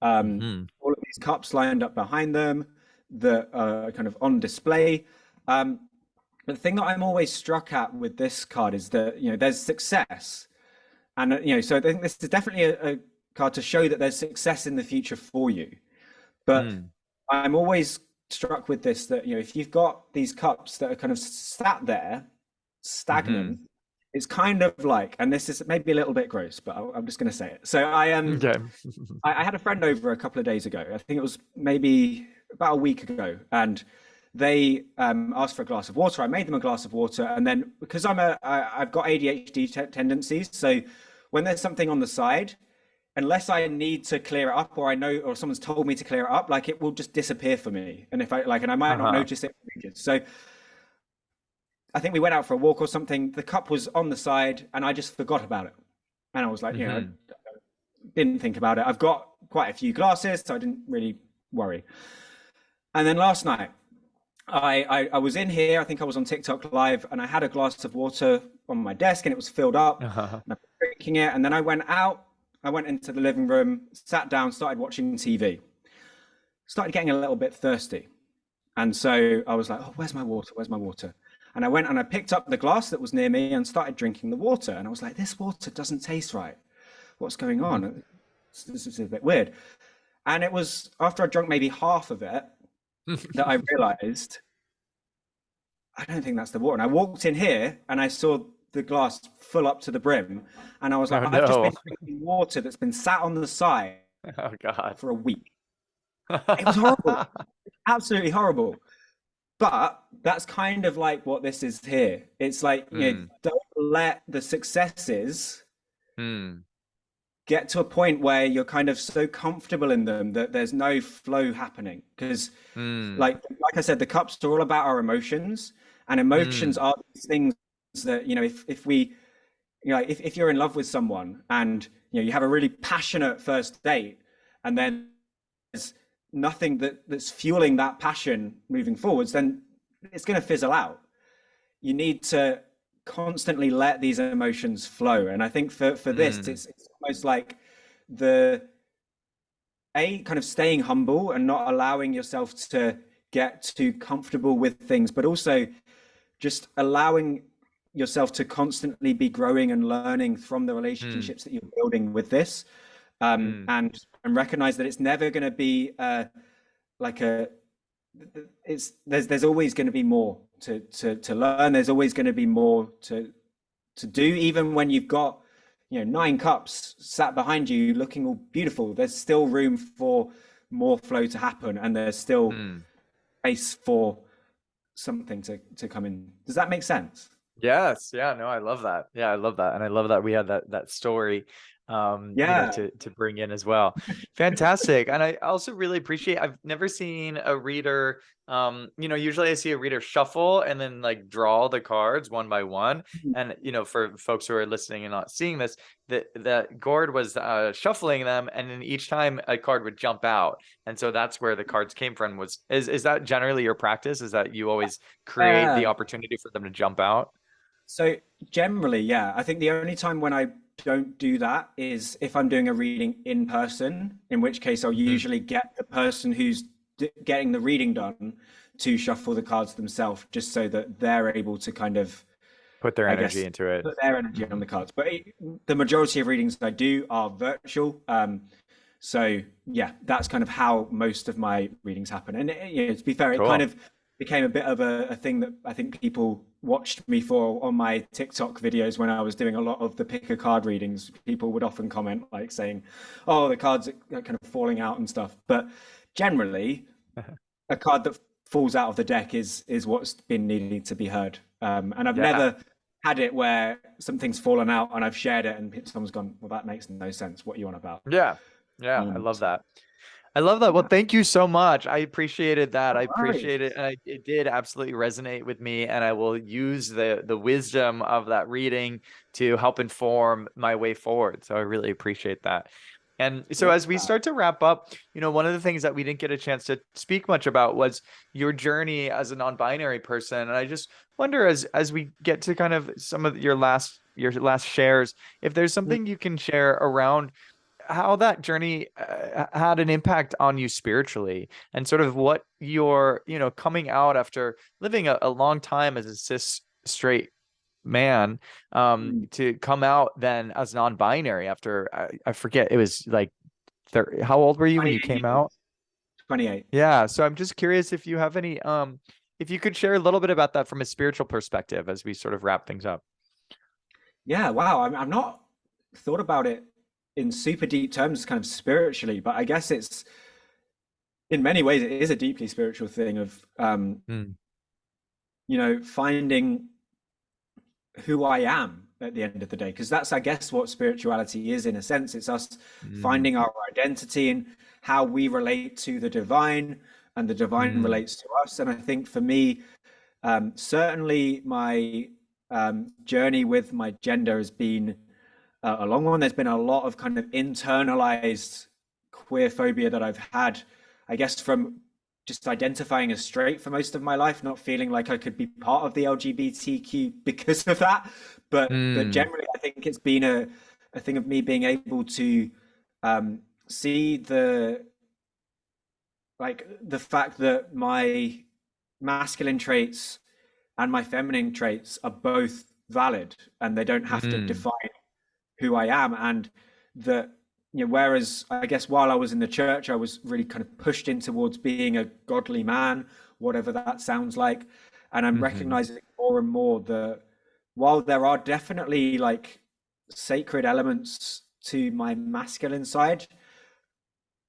all of these cups lined up behind them that are kind of on display. But the thing that I'm always struck at with this card is that there's success, And so I think this is definitely a card to show that there's success in the future for you. But Mm. I'm always struck with this, that if you've got these cups that are kind of sat there stagnant, Hmm. it's kind of like, and this is maybe a little bit gross, but I'm just going to say it. So Okay. I had a friend over a couple of days ago. I think it was maybe about a week ago, and they asked for a glass of water. I made them a glass of water, and then because I've got ADHD tendencies, so when there's something on the side, unless I need to clear it up, or I know, or someone's told me to clear it up, like it will just disappear for me. And if I like, and I might not Uh-huh. notice it for ages. So I think we went out for a walk or something. The cup was on the side, and I just forgot about it. And I was like, I Hmm. didn't think about it. I've got quite a few glasses, so I didn't really worry. And then last night, I was in here. I think I was on TikTok live, and I had a glass of water on my desk, and it was filled up. Uh-huh. And I was drinking it, and then I went out. I went into the living room, sat down, started watching TV. Started getting a little bit thirsty, and so I was like, "Oh, where's my water? Where's my water?" And I went and I picked up the glass that was near me and started drinking the water. And I was like, "This water doesn't taste right. What's going on? This is a bit weird." And it was after I drank maybe half of it that I realized I don't think that's the water. And I walked in here and I saw the glass full up to the brim. And I was like, Oh I've just no. been drinking water that's been sat on the side Oh God. for a week. It was horrible, absolutely horrible. But that's kind of like what this is here. It's like, Hmm. don't let the successes Hmm. get to a point where you're kind of so comfortable in them that there's no flow happening. Because Hmm. like I said, the cups are all about our emotions, and emotions Hmm. are these things that if we if you're in love with someone and you have a really passionate first date, and then there's nothing that's fueling that passion moving forwards, then it's going to fizzle out. You need to constantly let these emotions flow, and I think for this, Hmm. it's almost like the a kind of staying humble and not allowing yourself to get too comfortable with things, but also just allowing yourself to constantly be growing and learning from the Hmm. relationships that you're building with this, Hmm. and recognize that it's never going to be like a it's there's always going to be more to learn. There's always going to be more to do, even when you've got 9 cups sat behind you looking all beautiful. There's still room for more flow to happen, and there's still Hmm. space for something to come in. Does that make sense? Yes. Yeah, no, I love that. Yeah, I love that. And I love that we had that story Yeah. to bring in as well. Fantastic. And I also really appreciate I've never seen a reader usually I see a reader shuffle and then like draw the cards one by one. And for folks who are listening and not seeing this, that Gord was shuffling them and then each time a card would jump out. And so that's where the cards came from is that generally your practice? Is that you always create the Yeah. opportunity for them to jump out? So generally, yeah, I think the only time when I don't do that is if I'm doing a reading in person, in which case I'll Mhm. usually get the person who's getting the reading done to shuffle the cards themselves, just so that they're able to kind of, Put their I energy guess, into it. put their energy on Mhm. the cards. But the majority of readings I do are virtual. So yeah, that's kind of how most of my readings happen. And to be fair, it kind Cool. of became a bit of a thing that I think people watched me for on my TikTok videos when I was doing a lot of the pick a card readings. People would often comment like saying, "Oh, the cards are kind of falling out and stuff." But generally, a card that falls out of the deck is what's been needing to be heard. And I've Yeah. never had it where something's fallen out and I've shared it and someone's gone, "Well, that makes no sense. What are you on about?" Yeah. Yeah. I love So that. I love that. Well, yeah, thank you so much. I appreciated that. no I worries. appreciate it. And it did absolutely resonate with me. And I will use the wisdom of that reading to help inform my way forward. So I really appreciate that. And so Love as we that. start to wrap up, one of the things that we didn't get a chance to speak much about was your journey as a non-binary person. And I just wonder as we get to kind of some of your last shares, if there's something you can share around how that journey had an impact on you spiritually and sort of what you're coming out after living a long time as a cis straight man, Mm. to come out then as non-binary after I forget, it was like 30, how old were you when you 28 came years. out? 28. Yeah, so I'm just curious if you have any if you could share a little bit about that from a spiritual perspective as we sort of wrap things up. Yeah, wow. I'm not thought about it in super deep terms, kind of spiritually, but I guess it's in many ways it is a deeply spiritual thing of Mm, finding who I am at the end of the day, because that's, I guess, what spirituality is in a sense. It's us mm, finding our identity and how we relate to the divine, and the divine mm, relates to us. And I think for me, certainly my journey with my gender has been a long one. There's been a lot of kind of internalized queer phobia that I've had, I guess, from just identifying as straight for most of my life, not feeling like I could be part of the LGBTQ because of that. But mm, generally, I think it's been a thing of me being able to see the fact that my masculine traits and my feminine traits are both valid, and they don't have to mm, define who I am. And that, whereas I guess while I was in the church, I was really kind of pushed in towards being a godly man, whatever that sounds like. And I'm mhm, recognizing more and more that while there are definitely like sacred elements to my masculine side,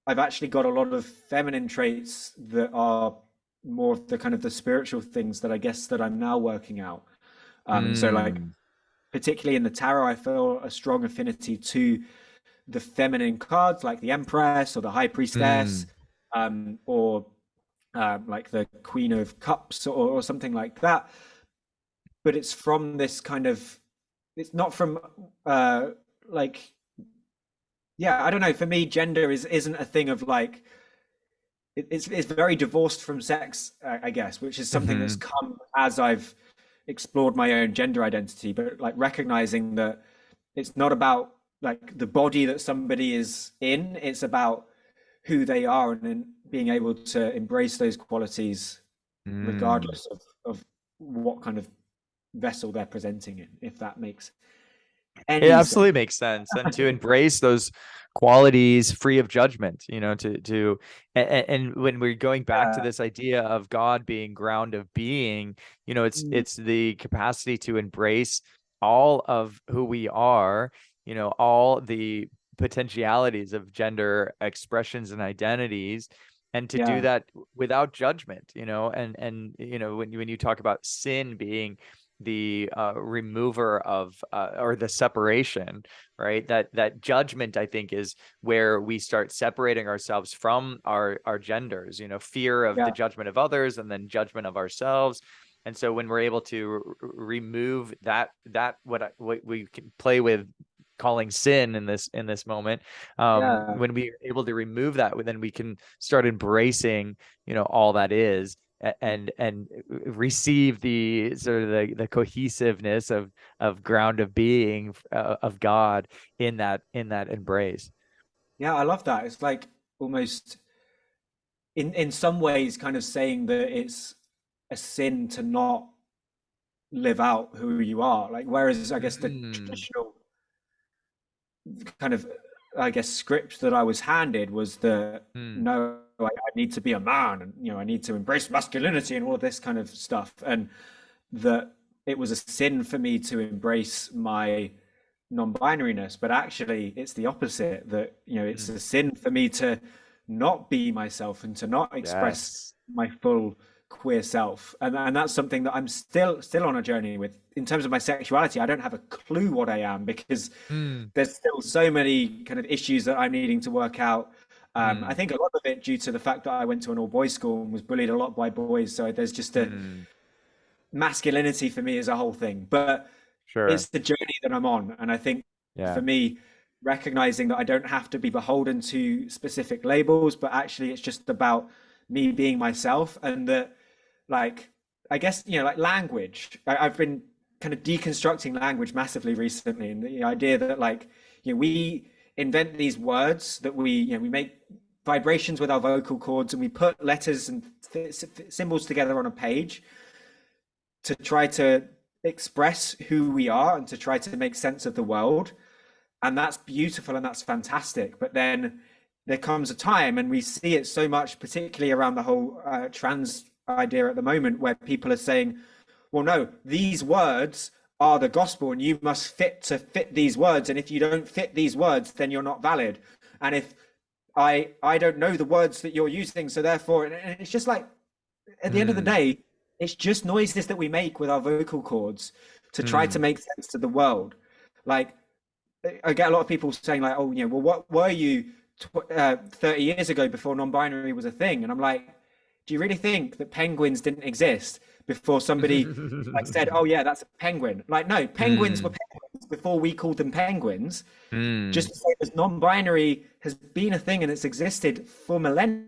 I've actually got a lot of feminine traits that are more of the kind of the spiritual things that I guess that I'm now working out. So like mm, particularly in the tarot, I feel a strong affinity to the feminine cards like the Empress or the High Priestess, mm, or like the Queen of Cups, or something like that. But it's from this kind of, it's not from uh, like, yeah, I don't know. For me, gender isn't a thing of like, it's very divorced from sex, I guess, which is something that's mhm, come as I've explored my own gender identity. But like recognizing that it's not about like the body that somebody is in, it's about who they are, and then being able to embrace those qualities mm. regardless of what kind of vessel they're presenting in, if that makes It any sense. absolutely makes sense, and to embrace those qualities free of judgment, and when we're going back to uh, this idea of God being ground of being, it's the capacity to embrace all of who we are, all the potentialities of gender expressions and identities, and to do yeah, that without judgment, and when you talk about sin being the remover of or the separation, right? That judgment, I think, is where we start separating ourselves from our genders, fear of the yeah, judgment of others and then judgment of ourselves. And so when we're able to remove that what we can play with calling sin in this moment, yeah, when we are able to remove that, then we can start embracing all that is, and receive the sort of the cohesiveness of ground of being of God in that embrace. yeah. I love that. It's like almost in some ways kind of saying that it's a sin to not live out who you are. Like whereas I guess the Mm, traditional kind of, I guess, script that I was handed was that mm, no, I need to be a man, and I need to embrace masculinity and all of this kind of stuff, and that it was a sin for me to embrace my non-binariness. But actually it's the opposite, that it's mm. a sin for me to not be myself and to not express Yes. my full queer self. And that's something that I'm still on a journey with. In terms of my sexuality, I don't have a clue what I am, because Mm, there's still so many kind of issues that I'm needing to work out. I mm, think a lot of it due to the fact that I went to an all boys school and was bullied a lot by boys. So there's just a mm. masculinity for me is a whole thing, but Sure. it's the journey that I'm on. And I think Yeah. for me, recognizing that I don't have to be beholden to specific labels, but actually it's just about me being myself. And that, like, I guess, like language, I've been kind of deconstructing language massively recently. And the idea that, like, we invent these words that we make vibrations with our vocal cords, and we put letters and symbols together on a page to try to express who we are and to try to make sense of the world. And that's beautiful and that's fantastic. But then there comes a time, and we see it so much, particularly around the whole trans idea at the moment, where people are saying, well, no, these words are the gospel and you must fit these words. And if you don't fit these words, then you're not valid. And if I don't know the words that you're using, so therefore, and it's just like, at the end of the Mm, day, it's just noises that we make with our vocal cords to try to mm. make sense to the world. Like, I get a lot of people saying like, oh, well, what were you 30 years ago before non-binary was a thing? And I'm like, do you really think that penguins didn't exist before somebody like said, oh yeah, that's a penguin? Like, no, penguins were Mm, penguins before we called them penguins. Just mm, the same as non-binary has been a thing and it's existed for millennia.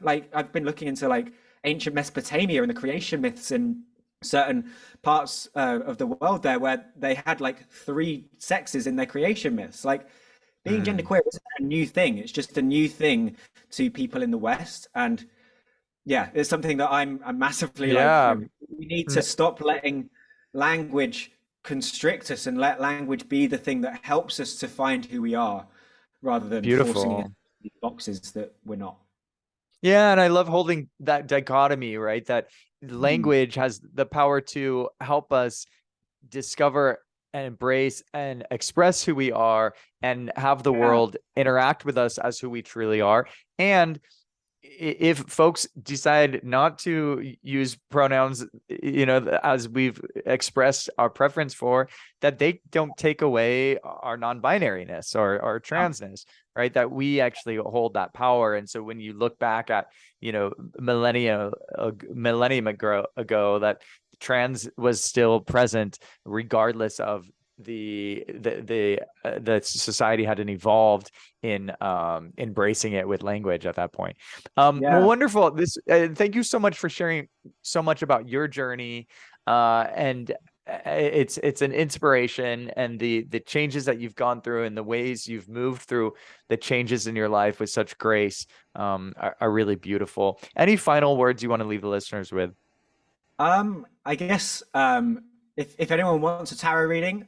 Like, I've been looking into like ancient Mesopotamia and the creation myths in certain parts of the world there, where they had like three sexes in their creation myths. Like, being mm. genderqueer isn't a new thing; it's just a new thing to people in the West. And yeah, it's something that I'm massively like, Yeah. we need to stop letting language constrict us and let language be the thing that helps us to find who we are, rather than forcing it Beautiful. in boxes that we're not. Yeah, and I love holding that dichotomy, right? That Mm. language has the power to help us discover and embrace and express who we are and have the Yeah. world interact with us as who we truly are. And if folks decide not to use pronouns, as we've expressed our preference for, that they don't take away our non-binariness or our transness, right? That we actually hold that power. And so when you look back at, millennium ago, that trans was still present regardless of the society hadn't evolved in embracing it with language at that point. Well, Yeah. wonderful. Thank you so much for sharing so much about your journey. And it's an inspiration, and the changes that you've gone through and the ways you've moved through the changes in your life with such grace are really beautiful. Any final words you want to leave the listeners with? I guess if anyone wants a tarot reading,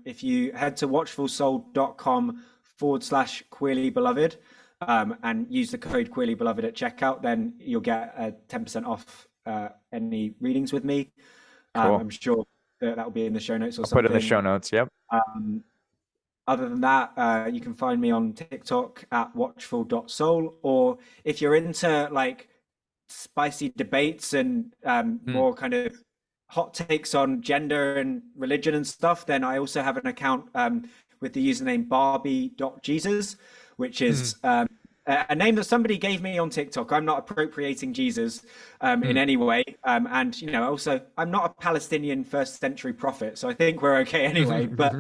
if you head to watchfulsoul.com/queerly beloved and use the code queerly beloved at checkout, then you'll get 10% off any readings with me. Cool. I'm sure that will be in the show notes or I'll put it in the something. show notes. Yep. Um, Other than that, you can find me on TikTok at watchful.soul, or if you're into like spicy debates and Hmm. more kind of hot takes on gender and religion and stuff, then I also have an account with the username Barbie.Jesus, which Hmm. is a name that somebody gave me on TikTok. I'm not appropriating Jesus in Hmm. any way. And, also, I'm not a Palestinian first century prophet. So I think we're okay anyway. But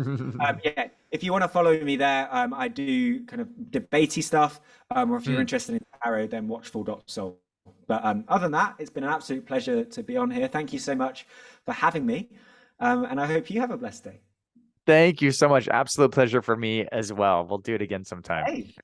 yeah, if you want to follow me there, I do kind of debatey stuff. Or if you're Hmm. interested in tarot, then watchful.soul. But other than that, it's been an absolute pleasure to be on here. Thank you so much for having me. And I hope you have a blessed day. Thank you so much. Absolute pleasure for me as well. We'll do it again sometime. Hey.